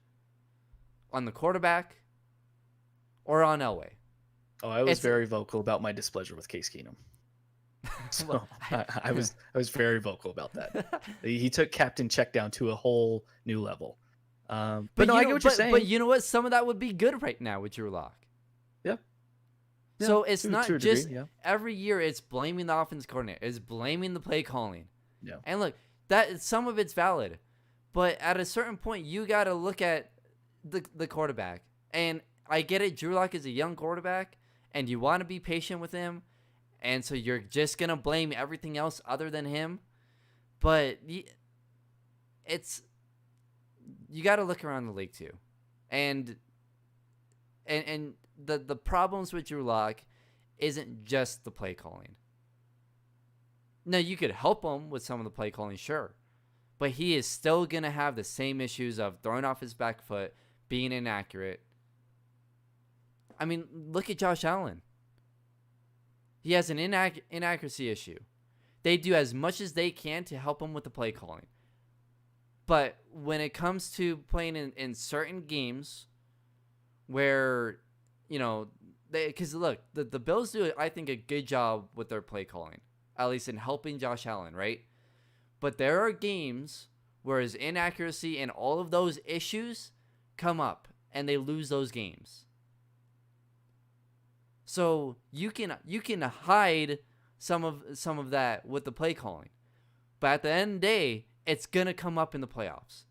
on the quarterback, or on Elway. Oh, I was very vocal about my displeasure with Case Keenum. So I was very vocal about that. He took Captain Check down to a whole new level. But no, I get what you're saying. But you know what? Some of that would be good right now with Drew Lock. Yeah. So it's not just every year it's blaming the offense coordinator. It's blaming the play calling. Yeah. And look, that some of it's valid. But at a certain point, you got to look at the quarterback. And I get it. Drew Lock is a young quarterback, and you want to be patient with him. And so you're just going to blame everything else other than him. But you got to look around the league too. And the problems with Drew Lock isn't just the play calling. Now, you could help him with some of the play calling, sure. But he is still going to have the same issues of throwing off his back foot, being inaccurate. I mean, look at Josh Allen. He has an inaccuracy issue. They do as much as they can to help him with the play calling. But when it comes to playing in certain games where, because look, the Bills do, I think, a good job with their play calling, at least in helping Josh Allen, right? But there are games where his inaccuracy and all of those issues come up and they lose those games. So you can hide some of that with the play calling, but at the end of the day, it's gonna come up in the playoffs.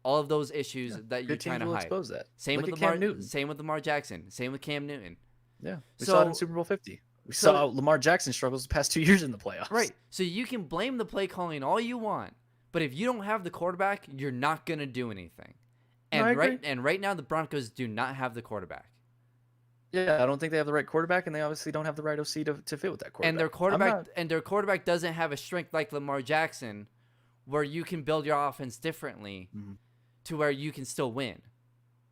All of those issues that you're trying to hide. Expose that. Same with Lamar Jackson. Same with Cam Newton. Yeah, we saw it in Super Bowl 50. We So saw Lamar Jackson struggles the past 2 years in the playoffs. right. So you can blame the play calling all you want, but if you don't have the quarterback, you're not gonna do anything. No, I agree. And right now the Broncos do not have the quarterback. Yeah, I don't think they have the right quarterback, and they obviously don't have the right OC to fit with that And quarterback. their quarterback doesn't have a strength like Lamar Jackson, where you can build your offense differently to where you can still win.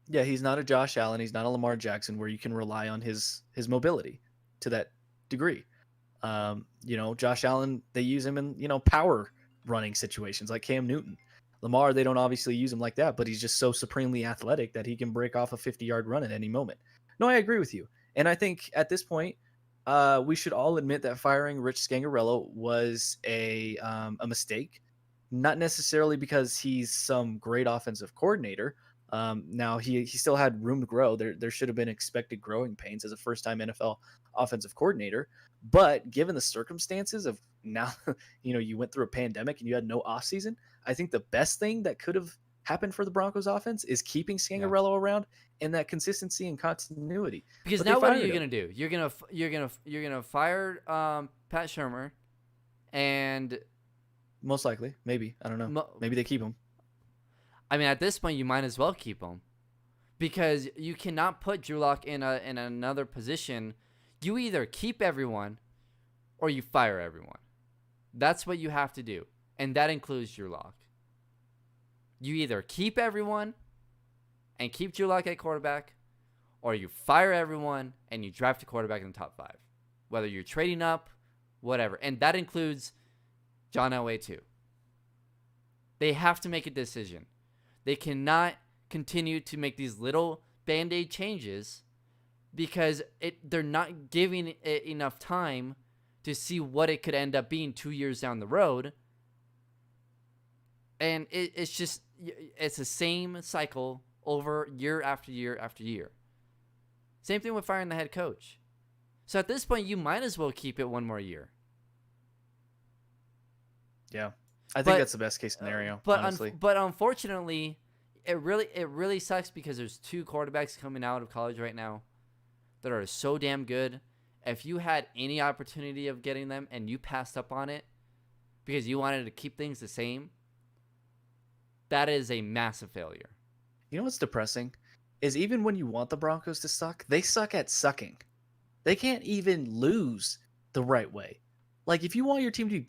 Yeah, he's not a Josh Allen. He's not a Lamar Jackson where you can rely on his mobility to that degree. Josh Allen, they use him in power running situations like Cam Newton. Lamar, they don't obviously use him like that, but he's just so supremely athletic that he can break off a 50-yard run at any moment. No, I agree with you. And I think at this point, we should all admit that firing Rich Scangarello was a mistake. Not necessarily because he's some great offensive coordinator. Now he still had room to grow. There should have been expected growing pains as a first-time NFL offensive coordinator. But given the circumstances of now, you went through a pandemic and you had no offseason, I think the best thing that could have happened for the Broncos offense is keeping Scangarello around and that consistency and continuity. Because now what are you gonna do? You're gonna fire Pat Shurmur, and most likely, maybe, I don't know. Maybe they keep him. I mean, at this point, you might as well keep him, because you cannot put Drew Lock in another position. You either keep everyone, or you fire everyone. That's what you have to do, and that includes Drew Lock. You either keep everyone and keep Drew Lock at quarterback, or you fire everyone and you draft a quarterback in the top 5. Whether you're trading up, whatever. And that includes John Elway too. They have to make a decision. They cannot continue to make these little Band-Aid changes because they're not giving it enough time to see what it could end up being 2 years down the road. And it's the same cycle over year after year after year. Same thing with firing the head coach. So at this point, you might as well keep it one more year. Yeah, I think that's the best case scenario. Honestly, but unfortunately, it really sucks because there's 2 quarterbacks coming out of college right now that are so damn good. If you had any opportunity of getting them and you passed up on it because you wanted to keep things the same, that is a massive failure. You know what's depressing? Is even when you want the Broncos to suck, they suck at sucking. They can't even lose the right way. Like, if you want your team to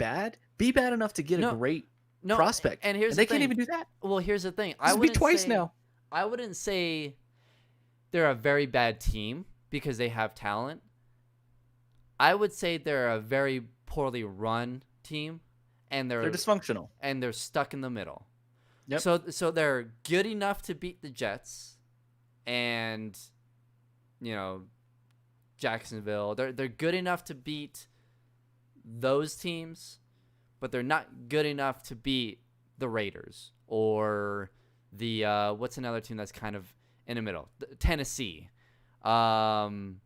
be bad enough to get a great prospect. And here's they the thing. can't even do that. Well, here's the thing. This would be twice now. I wouldn't say they're a very bad team because they have talent. I would say they're a very poorly run team, and they're dysfunctional, and they're stuck in the middle. Yep. So they're good enough to beat the Jets, and Jacksonville. They're good enough to beat those teams, but they're not good enough to beat the Raiders or the what's another team that's kind of in the middle? Tennessee. Even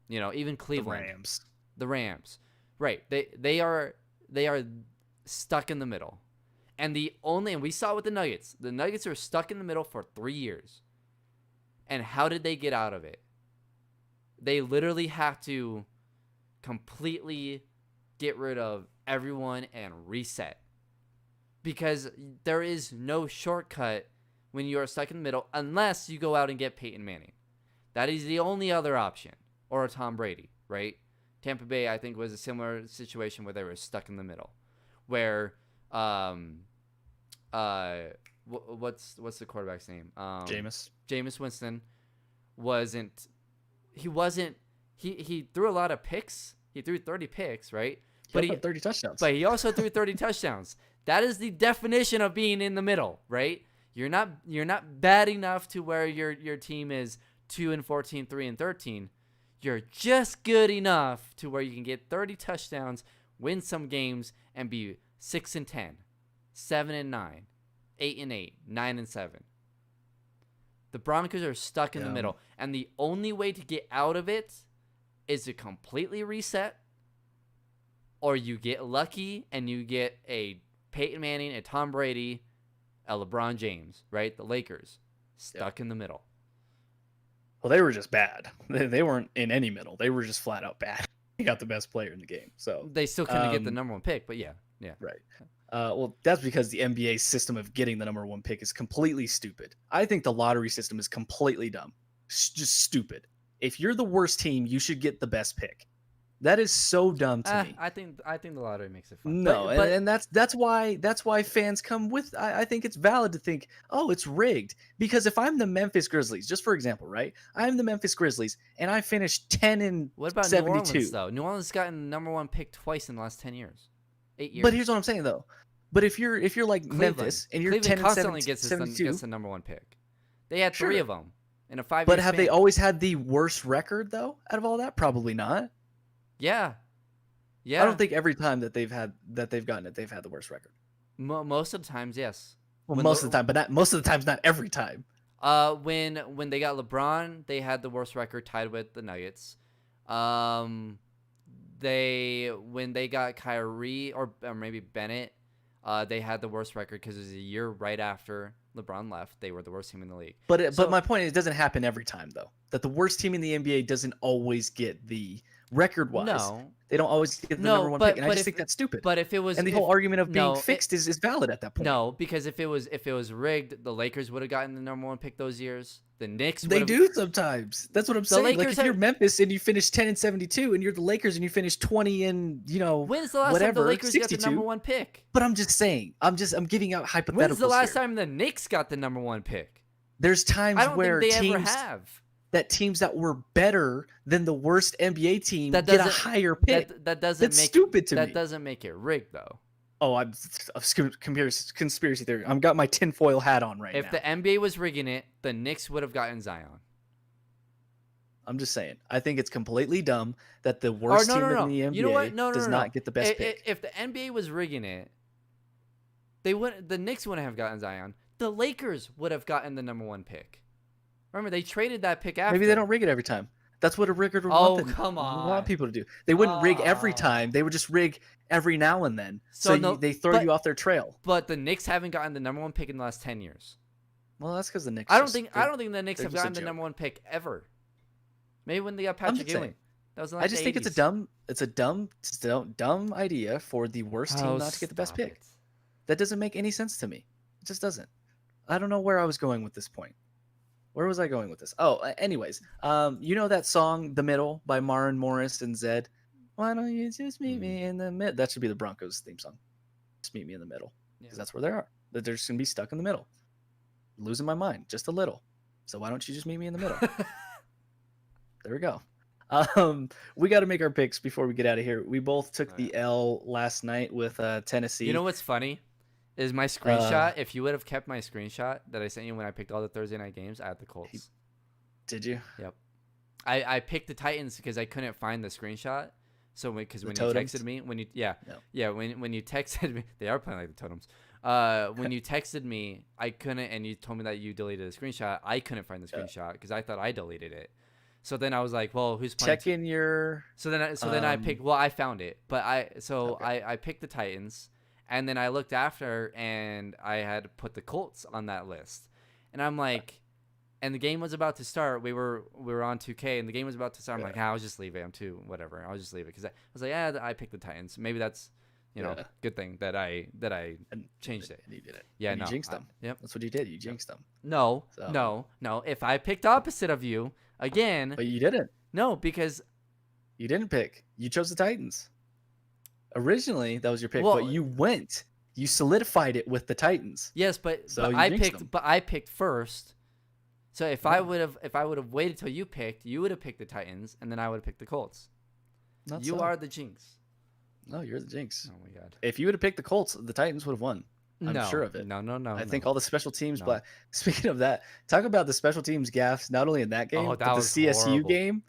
Cleveland. The Rams. Right. They are stuck in the middle. And we saw it with the Nuggets. The Nuggets are stuck in the middle for 3 years. And how did they get out of it? They literally have to completely get rid of everyone and reset. Because there is no shortcut when you are stuck in the middle unless you go out and get Peyton Manning. That is the only other option. Or a Tom Brady, right? Tampa Bay, I think, was a similar situation where they were stuck in the middle. Where what's the quarterback's name? Jameis Winston he threw a lot of picks. He threw 30 picks, right? But he 30 touchdowns. But he also threw 30 touchdowns. That is the definition of being in the middle, right? You're not bad enough to where your team is 2-14, 3-13. You're just good enough to where you can get 30 touchdowns, win some games, and be 6-10, 7-9, 8-8, 9-7. The Broncos are stuck in the middle, and the only way to get out of it is to completely reset, or you get lucky and you get a Peyton Manning, a Tom Brady, a LeBron James, right? The Lakers stuck in the middle. Well, they were just bad. They weren't in any middle. They were just flat out bad. got the best player in the game. So They still couldn't get the number one pick, but yeah. right. Well, that's because the NBA system of getting the number one pick is completely stupid. I think the lottery system is completely dumb. Just stupid. If you're the worst team, you should get the best pick. That is so dumb to me. I think the lottery makes it fun. No, and that's why fans come with. I think it's valid to think, oh, it's rigged, because if I'm the Memphis Grizzlies, just for example, right? I'm the Memphis Grizzlies, and I finished 10 and what about 72. New Orleans though? New Orleans gotten the number one pick twice in the last 10 years, 8 years. But here's what I'm saying though. But if you're like Cleveland. Memphis and you're Cleveland 10 and constantly 72, gets the number one pick. They had three of them in a 5-year But have span. they always had the worst record though? Out of all that, probably not. Yeah. I don't think every time that they've gotten it, they've had the worst record. Most of the times, yes. Well, most of the time, but not most of the times, not every time. When they got LeBron, they had the worst record, tied with the Nuggets. When they got Kyrie or maybe Bennett, they had the worst record because it was a year right after LeBron left. They were the worst team in the league. But my point is, it doesn't happen every time though. That the worst team in the NBA doesn't always get the record-wise. No. They don't always get the number one pick, and I just think that's stupid. But if it was, and the whole argument of being fixed is valid at that point. No, because if it was rigged, the Lakers would have gotten the number one pick those years. The Knicks They do sometimes. That's what I'm saying. Like if you're Memphis and you finish 10 and 72, and you're the Lakers and you finish 20 and when's the last time the Lakers 62? got the number one pick? But I'm just saying. I'm giving out hypotheticals. When's the last time the Knicks got the number one pick? There's times where think they ever have. That teams that were better than the worst NBA team get a higher pick. That's stupid to me. That doesn't make it rigged though. Oh, I'm a conspiracy theory. I've got my tinfoil hat on right now. If the NBA was rigging it, the Knicks would have gotten Zion. I'm just saying. I think it's completely dumb that the worst team in the NBA does not get the best pick. If the NBA was rigging it, the Knicks wouldn't have gotten Zion. The Lakers would have gotten the number one pick. Remember, they traded that pick after. Maybe they don't rig it every time. That's what a rigger would want people to do. They wouldn't rig every time. They would just rig every now and then. So they throw you off their trail. But the Knicks haven't gotten the number one pick in the last 10 years. Well, that's because the Knicks. I don't think the Knicks have gotten the number one pick ever. Maybe when they got Patrick Ewing. That was in I just think it's a dumb idea for the worst team not to get the best pick. That doesn't make any sense to me. It just doesn't. I don't know where I was going with this point. Where was I going with this? Oh, anyways, you know that song "The Middle" by Maren Morris and Zed? Why don't you just meet me in the middle? That should be the Broncos theme song. Just meet me in the middle, because that's where they are. That they're just gonna be stuck in the middle, losing my mind just a little. So why don't you just meet me in the middle? There we go. We got to make our picks before we get out of here. We both took the L last night with Tennessee. You know what's funny? Is my screenshot, if you would have kept my screenshot that I sent you when I picked all the Thursday night games, I had the Colts. Did you? Yep. I picked the Titans because I couldn't find the screenshot. So when you texted me, when you texted me, they are playing like the totems. When you texted me, I couldn't, and you told me that you deleted the screenshot. I couldn't find the screenshot because I thought I deleted it. So then I was like, well, who's playing? Check in your. So then I picked. Well, I found it, but I picked the Titans. And then I looked after, and I had put the Colts on that list. And I'm like, and the game was about to start. We were on 2K, and the game was about to start. I'm like, I'll just leave it. I'm too whatever. I'll just leave it because I was like, I picked the Titans. Maybe that's good thing that I changed it. And you did it. Yeah, and no. You jinxed them. Yep. That's what you did. You jinxed them. No. If I picked opposite of you again, but you didn't. No, because you didn't pick. You chose the Titans. Originally, that was your pick, but you solidified it with the Titans. Yes, but I picked first. So if I would have waited till you would have picked the Titans, and then I would have picked the Colts. You are the jinx. No, you're the jinx. Oh my god! If you would have picked the Colts, the Titans would have won. I'm sure of it. No. I think all the special teams. But speaking of that, talk about the special teams gaffes. Not only in that game, but the CSU horrible. Game.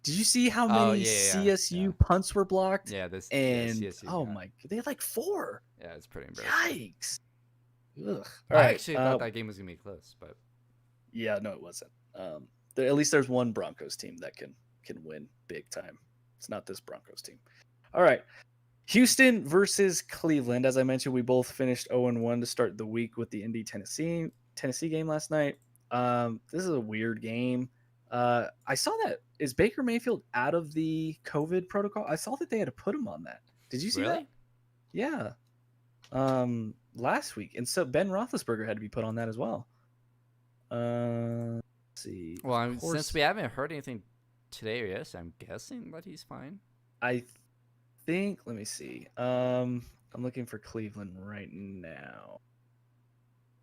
Did you see how many CSU punts were blocked? Yeah, CSU, my, they had like 4. Yeah, it's pretty embarrassing. Yikes! Ugh. I actually thought that game was gonna be close, but yeah, no, it wasn't. At least there's one Broncos team that can win big time. It's not this Broncos team. All right, Houston versus Cleveland. As I mentioned, we both finished 0-1 to start the week with the Indy Tennessee game last night. This is a weird game. I saw that is Baker Mayfield out of the COVID protocol. I saw that they had to put him on that. Did you see that? Really? Yeah. Last week, and so Ben Roethlisberger had to be put on that as well. Let's see. Well, Of course, since we haven't heard anything today or yes, I'm guessing that he's fine. I think. Let me see. I'm looking for Cleveland right now.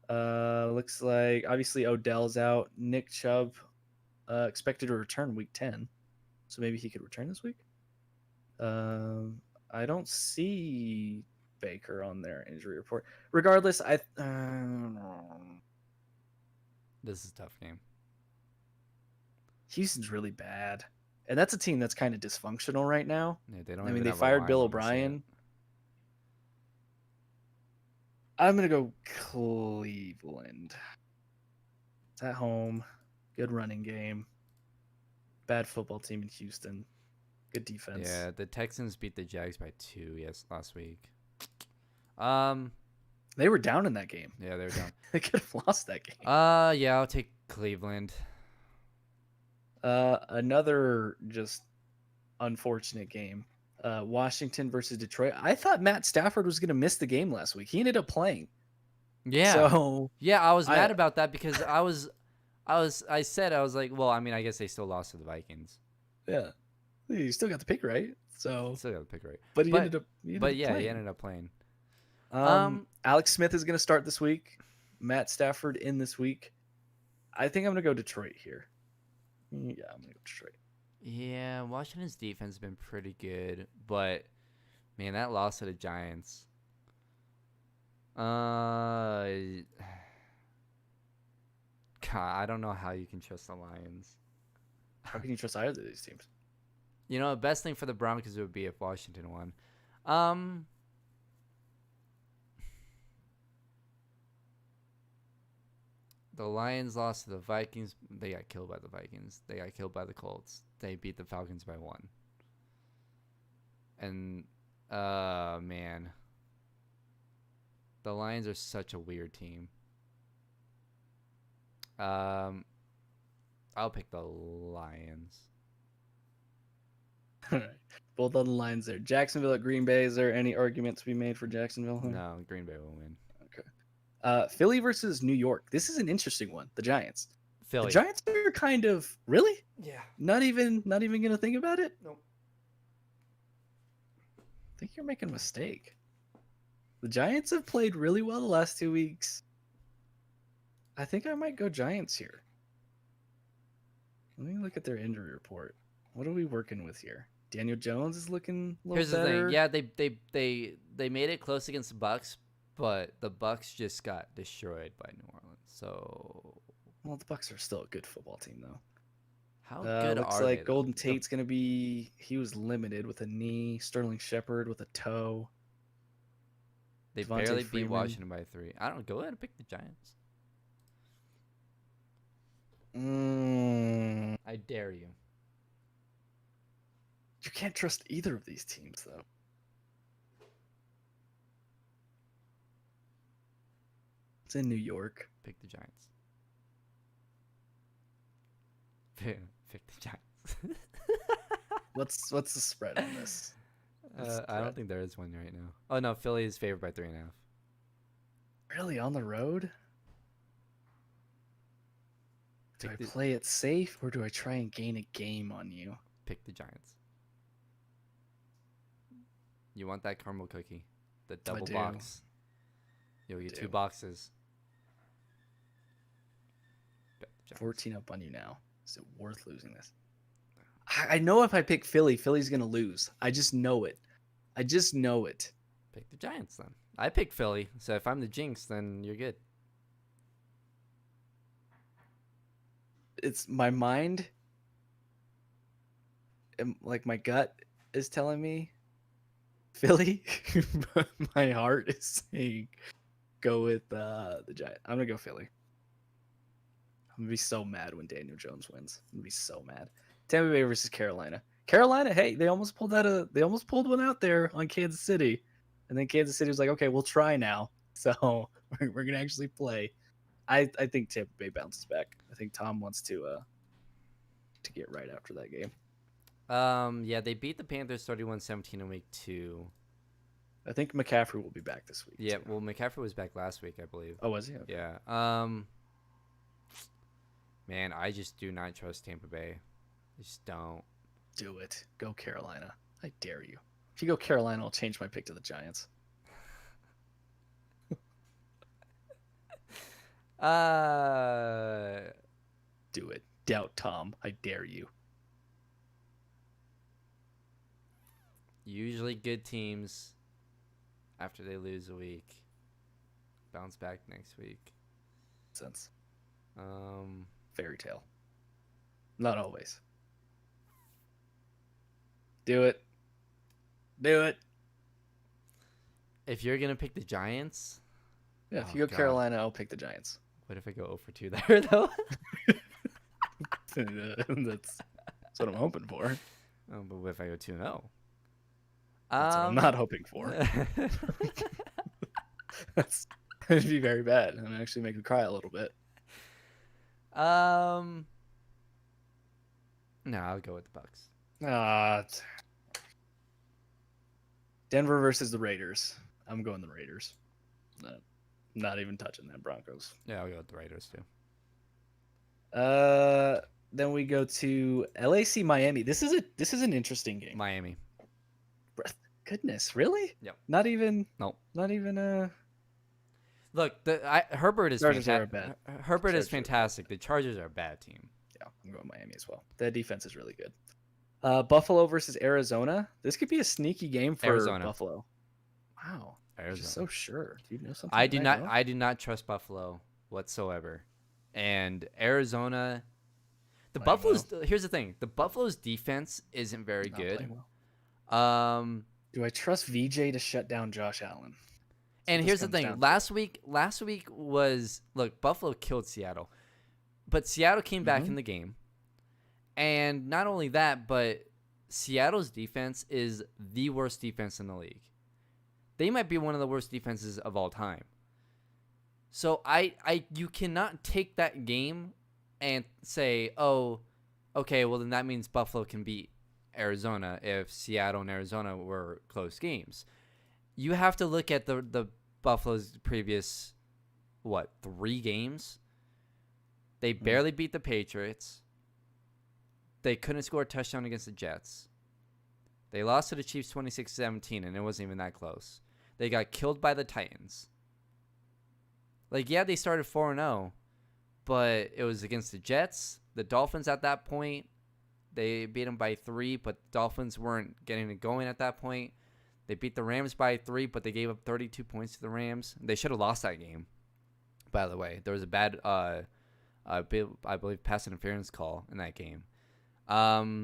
Looks like obviously Odell's out. Nick Chubb, expected to return week 10, so maybe he could return this week. I don't see Baker on their injury report. Regardless, This is a tough game. Houston's really bad, and that's a team that's kind of dysfunctional right now. Yeah, they don't. I mean, even they have a fired line Bill when we see it. O'Brien. I'm gonna go Cleveland. It's at home. Good running game. Bad football team in Houston. Good defense. Yeah, the Texans beat the Jags by 2 last week. They were down in that game. Yeah, they were down. They could have lost that game. Yeah, I'll take Cleveland. Another just unfortunate game. Washington versus Detroit. I thought Matt Stafford was going to miss the game last week. He ended up playing. Yeah. So yeah, I was mad about that because I was like, well, I mean, I guess they still lost to the Vikings. Yeah. You still got the pick right. So Still got the pick right. But he ended up playing. He ended up playing. Alex Smith is going to start this week. Matt Stafford in this week. I think I'm going to go Detroit here. Yeah, I'm going to go Detroit. Yeah, Washington's defense has been pretty good, but man, that loss to the Giants. God, I don't know how you can trust the Lions. How can you trust either of these teams? You know, the best thing for the Broncos would be if Washington won. The Lions lost to the Vikings. They got killed by the Vikings. They got killed by the Colts. They beat the Falcons by 1. And, man. The Lions are such a weird team. I'll pick the Lions. All right. Both on the lines there. Jacksonville at Green Bay. Is there any argument to be made for Jacksonville? No, Green Bay will win. Philly versus New York. This is an interesting one. The Giants. Philly. The Giants are kind of really. Yeah. Not even gonna think about it. Nope. I think you're making a mistake. The Giants have played really well the last 2 weeks. I think I might go Giants here. Let me look at their injury report. What are we working with here? Daniel Jones is looking a little Here's better. the thing. Yeah, they made it close against the Bucks, but the Bucks just got destroyed by New Orleans. So, well, the Bucks are still a good football team, though. how good looks are like they? Golden Tate's gonna be. He was limited with a knee. Sterling Shepard with a toe. They Devontae barely beat Freeman. Washington by 3. I don't go ahead and pick the Giants. I dare you. You can't trust either of these teams, though. It's in New York. Pick the Giants. Pick the Giants. What's the spread on this? I don't think there is one right now. Oh no, Philly is favored by 3.5. Really, on the road? Do Pick I play it safe or do I try and gain a game on you? Pick the Giants. You want that caramel cookie, the double do. box. You'll get do. 2 boxes. 14 up on you now. Is it worth losing this? I know if I pick Philly, Philly's gonna lose. I just know it. Pick the Giants then. I picked Philly, so if I'm the jinx, then you're good. It's my mind, like my gut is telling me Philly, but my heart is saying go with the Giants. I'm gonna go Philly. I'm gonna be so mad when Daniel Jones wins. I'm gonna be so mad. Tampa Bay versus Carolina. Carolina, hey, they almost pulled one out there on Kansas City, and then Kansas City was like, okay, we'll try now. So we're gonna actually play. I think Tampa Bay bounces back. I think Tom wants to to get right after that game. Yeah, they beat the Panthers 31-17 in week 2. I think McCaffrey will be back this week. Yeah, too. well, McCaffrey was back last week, I believe. Oh, was he? Okay. Yeah. Man, I just do not trust Tampa Bay. I just don't. Do it. Go Carolina. I dare you. If you go Carolina, I'll change my pick to the Giants. Do it. Doubt Tom. I dare you. Usually good teams, after they lose a week, bounce back next week. Sense. Um, Fairy tale. Not always. Do it. Do it. if you're gonna pick the Giants, Yeah, if Oh, you go God. Carolina, I'll pick the Giants. what if I go 0 for 2 there though? That's what I'm hoping for. Oh, but what if I go 2-0? That's what I'm not hoping for. That'd be very bad and actually make me cry a little bit. No, I'll go with the Bucks. Denver versus the Raiders. I'm going the Raiders. Not even touching that Broncos. Yeah, I'll go with the Raiders too. Then we go to LAC Miami. This is an interesting game. Miami. Goodness, really? Yep. Not even. Nope. Not even. Look, Herbert is Chargers are fantastic. bad. Herbert is Chargers are fantastic. The Chargers are a bad team. Yeah, I'm going Miami as well. That defense is really good. Buffalo versus Arizona. This could be a sneaky game for Arizona. Buffalo. Wow. You're Arizona. just so sure. Do you know something? I do not. know? I do not trust Buffalo whatsoever, and Arizona. The Playing Buffalo's. Here's the thing. The Buffalo's defense isn't very Not good. playing well. Um, Do I trust VJ to shut down Josh Allen? and this here's the comes thing. down to. Last week was look. Buffalo killed Seattle, but Seattle came back Mhm. in the game, and not only that, but Seattle's defense is the worst defense in the league. They might be one of the worst defenses of all time. So you cannot take that game and say, oh, okay, well then that means Buffalo can beat Arizona if Seattle and Arizona were close games. You have to look at the Buffalo's previous 3 games. They barely beat the Patriots. They couldn't score a touchdown against the Jets. They lost to the Chiefs 26-17, and it wasn't even that close. They got killed by the Titans. Yeah, they started 4-0, but it was against the Jets. The Dolphins at that point, they beat them by 3, but the Dolphins weren't getting it going at that point. They beat the Rams by 3, but they gave up 32 points to the Rams. They should have lost that game, by the way. There was a bad, I believe, pass interference call in that game. I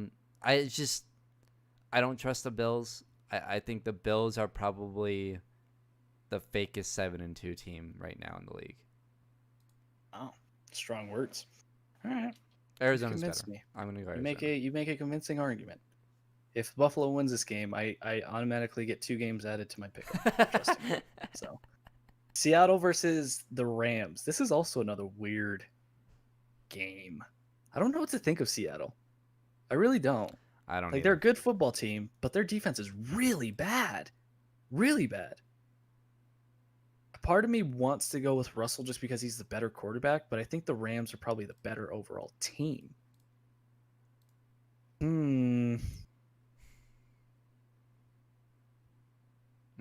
don't trust the Bills. I think the Bills are probably the fakest 7-2 team right now in the league. Oh, strong words. All right. Arizona's convinced better. me. I'm gonna go You Arizona. make a convincing argument. If Buffalo wins this game, I automatically get 2 games added to my pick. Trust me. So, Seattle versus the Rams. This is also another weird game. I don't know what to think of Seattle. I really don't. I don't. They're a good football team, but their defense is really bad. Really bad. Part of me wants to go with Russell just because he's the better quarterback, but I think the Rams are probably the better overall team.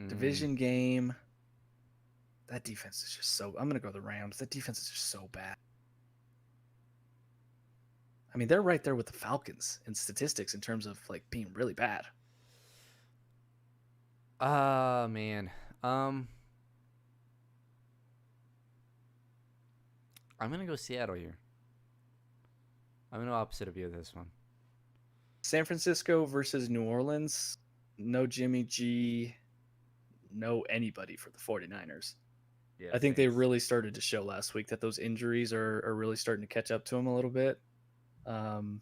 Division game. That defense is just so... I'm going to go the Rams. That defense is just so bad. I mean, they're right there with the Falcons in statistics in terms of being really bad. Man. I'm gonna go Seattle here. I'm gonna go opposite of you with this one. San Francisco versus New Orleans. No Jimmy G. No anybody for the 49ers. Yeah, I think they really started to show last week that those injuries are really starting to catch up to them a little bit. Or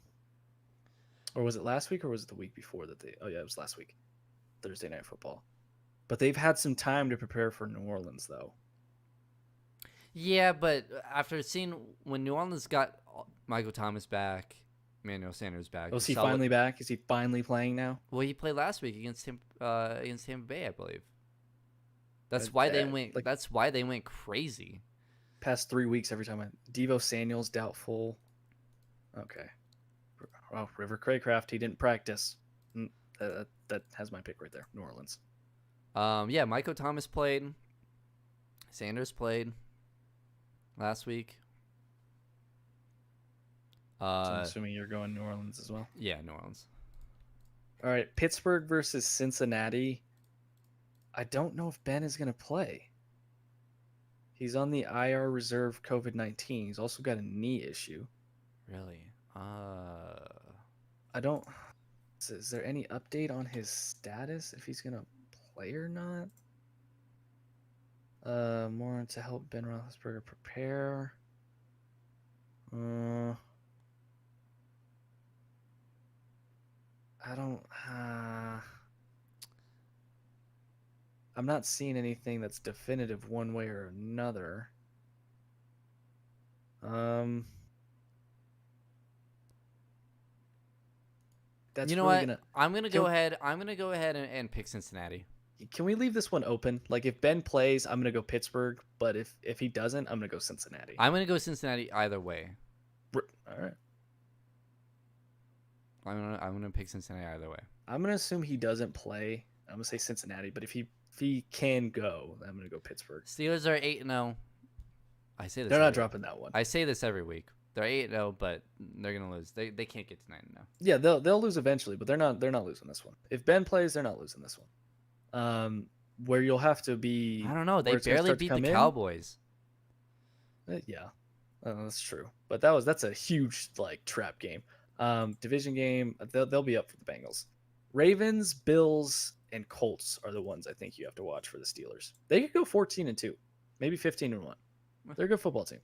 was it last week or was it the week before that they... Oh, yeah, it was last week. Thursday Night Football. But they've had some time to prepare for New Orleans, though. Yeah, but after seeing when New Orleans got Michael Thomas back Emmanuel Sanders back. Oh, is he finally back? Is he finally playing now? Well, he played last week against Tampa Bay, I believe. That's why they went. Like, That's why they went crazy. Past 3 weeks, every time Devo Samuel's doubtful. Okay. Well, River Craycraft, he didn't practice. That has my pick right there. New Orleans. Yeah, Michael Thomas played. Sanders played last week. So I'm assuming you're going New Orleans as well. Yeah, New Orleans. All right, Pittsburgh versus Cincinnati. I don't know if Ben is going to play. He's on the IR reserve COVID-19. He's also got a knee issue. Really? I don't. Is there any update on his status if he's going to play or not? More to help Ben Roethlisberger prepare. I don't. I'm not seeing anything that's definitive one way or another. That's you know really what? I'm gonna go ahead. I'm gonna go ahead and pick Cincinnati. Can we leave this one open? Like, if Ben plays, I'm gonna go Pittsburgh, but if he doesn't, I'm gonna go Cincinnati. I'm gonna go Cincinnati either way. All right. I'm gonna pick Cincinnati either way. I'm gonna assume he doesn't play. I'm gonna say Cincinnati, but if he can go, I'm gonna go Pittsburgh. Steelers are 8-0. I say this. They're not dropping that one. I say this every week. They're 8-0, but they're gonna lose. They can't get to 9-0. Yeah, they'll lose eventually, but they're not losing this one. If Ben plays, they're not losing this one. Where you'll have to be. I don't know. They barely beat the Cowboys. Yeah, that's true. But that's a huge trap game. Division game. They'll be up for the Bengals. Ravens, Bills, and Colts are the ones I think you have to watch for the Steelers. They could go 14-2, maybe 15-1. They're a good football team.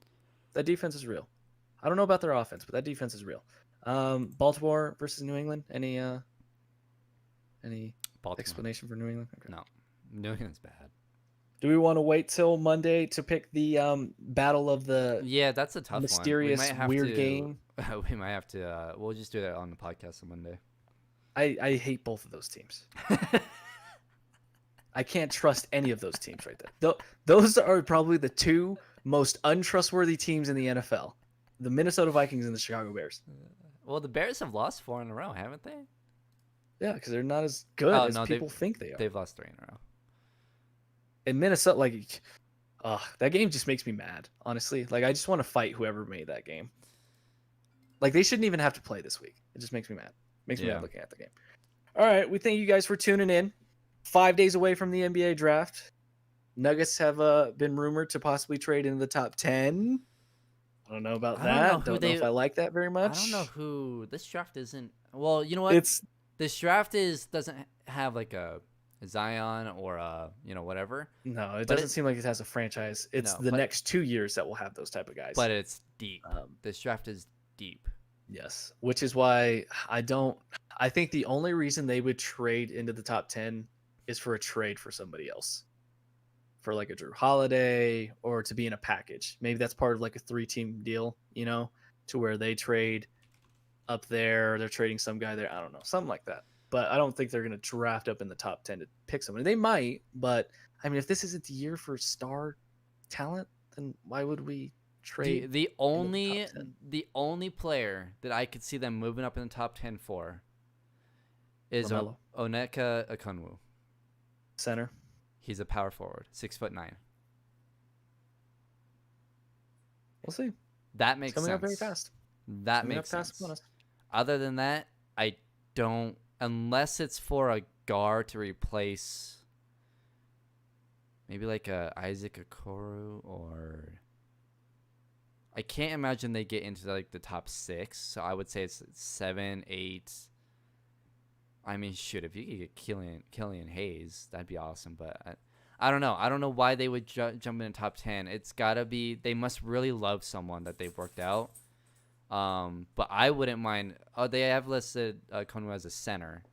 That defense is real. I don't know about their offense, but that defense is real. Baltimore versus New England. Any Baltimore. Explanation for New England? Okay. No, New England's bad. Do we want to wait till Monday to pick the battle of the that's a tough mysterious weird game? We might have to. We'll just do that on the podcast on Monday. I hate both of those teams. I can't trust any of those teams right there. Those are probably the two most untrustworthy teams in the NFL. The Minnesota Vikings and the Chicago Bears. Well, the Bears have lost 4 in a row, haven't they? Yeah, because they're not as good as people think they are. They've lost 3 in a row. And Minnesota, that game just makes me mad, honestly. I just want to fight whoever made that game. They shouldn't even have to play this week. It just makes me mad. Makes me mad looking at the game. All right, we thank you guys for tuning in. 5 days away from the NBA draft. Nuggets have been rumored to possibly trade into the top 10. I don't know about that. Don't know if I like that very much. I don't know who this draft isn't. Well, you know what? This draft doesn't have a Zion or whatever. No, it doesn't seem like it has a franchise. It's the next 2 years that will have those type of guys. But it's deep. This draft is deep. Yes, which is why I think the only reason they would trade into the top 10 is for a trade for somebody else. For a Drew Holiday, or to be in a package. Maybe that's part of a 3-team deal, to where they trade up there, they're trading some guy there. I don't know, something like that. But I don't think they're going to draft up in the top 10 to pick someone. They might, but I mean, if this isn't the year for star talent, then why would we trade? The only player that I could see them moving up in the top 10 for is Onyeka Okongwu. Center. He's a power forward, 6'9". We'll see. That makes sense. Coming up very fast. That makes sense. Other than that, I don't. Unless it's for a guard to replace, maybe a Isaac Okoro, or I can't imagine they get into the top 6. So I would say it's 7, 8. I mean, shoot, if you could get Killian Hayes, that'd be awesome. But I don't know. I don't know why they would jump in the top 10. It's got to be they must really love someone that they've worked out. But I wouldn't mind. Oh, they have listed Okongwu as a center,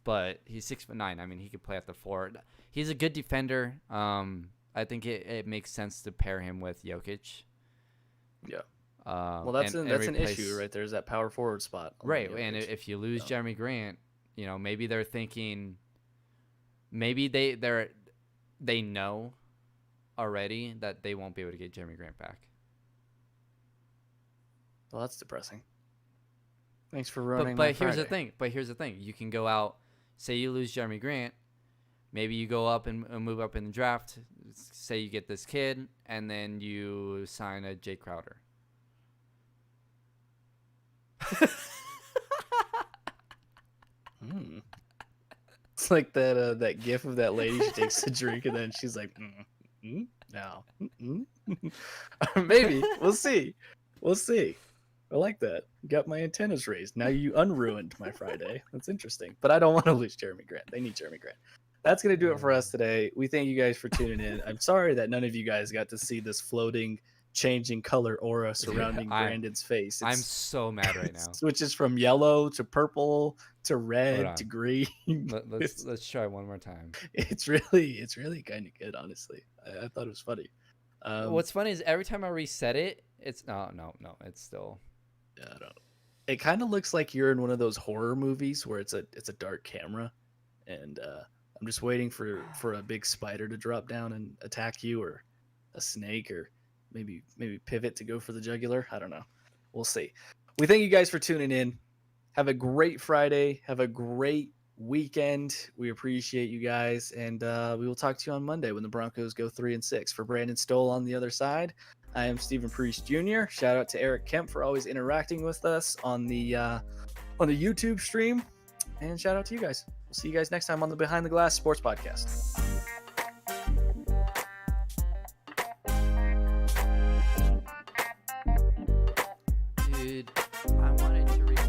but he's 6'9". I mean, he could play at the 4. He's a good defender. I think it makes sense to pair him with Jokic. Yeah. Well, that's an issue right there. Is that power forward spot? Right, and if you lose Jeremy Grant, maybe they're thinking, maybe they know already that they won't be able to get Jeremy Grant back. Well, that's depressing. Thanks for ruining but my here's Friday. the thing. You can go out, say you lose Jeremy Grant, maybe you go up and move up in the draft, say you get this kid, and then you sign a Jay Crowder. It's like that gif of that lady. She takes a drink and then she's like, no. Maybe. We'll see. I like that. Got my antennas raised. Now you unruined my Friday. That's interesting. But I don't want to lose Jeremy Grant. They need Jeremy Grant. That's going to do it for us today. We thank you guys for tuning in. I'm sorry that none of you guys got to see this floating, changing color aura surrounding Brandon's face. I'm so mad right now. Switches from yellow to purple to red to green. Let's try one more time. It's really kind of good, honestly. I thought it was funny. What's funny is every time I reset it, it's no, it's still. I don't. It kind of looks like you're in one of those horror movies where it's a dark camera, and I'm just waiting for a big spider to drop down and attack you, or a snake, or maybe pivot to go for the jugular. I don't know. We'll see. We thank you guys for tuning in. Have a great Friday. Have a great weekend. We appreciate you guys, and we will talk to you on Monday when the Broncos go 3-6. For Brandon Stoll on the other side, I am Stephen Priest Jr. Shout out to Eric Kemp for always interacting with us on the YouTube stream, and shout out to you guys. We'll see you guys next time on the Behind the Glass Sports Podcast.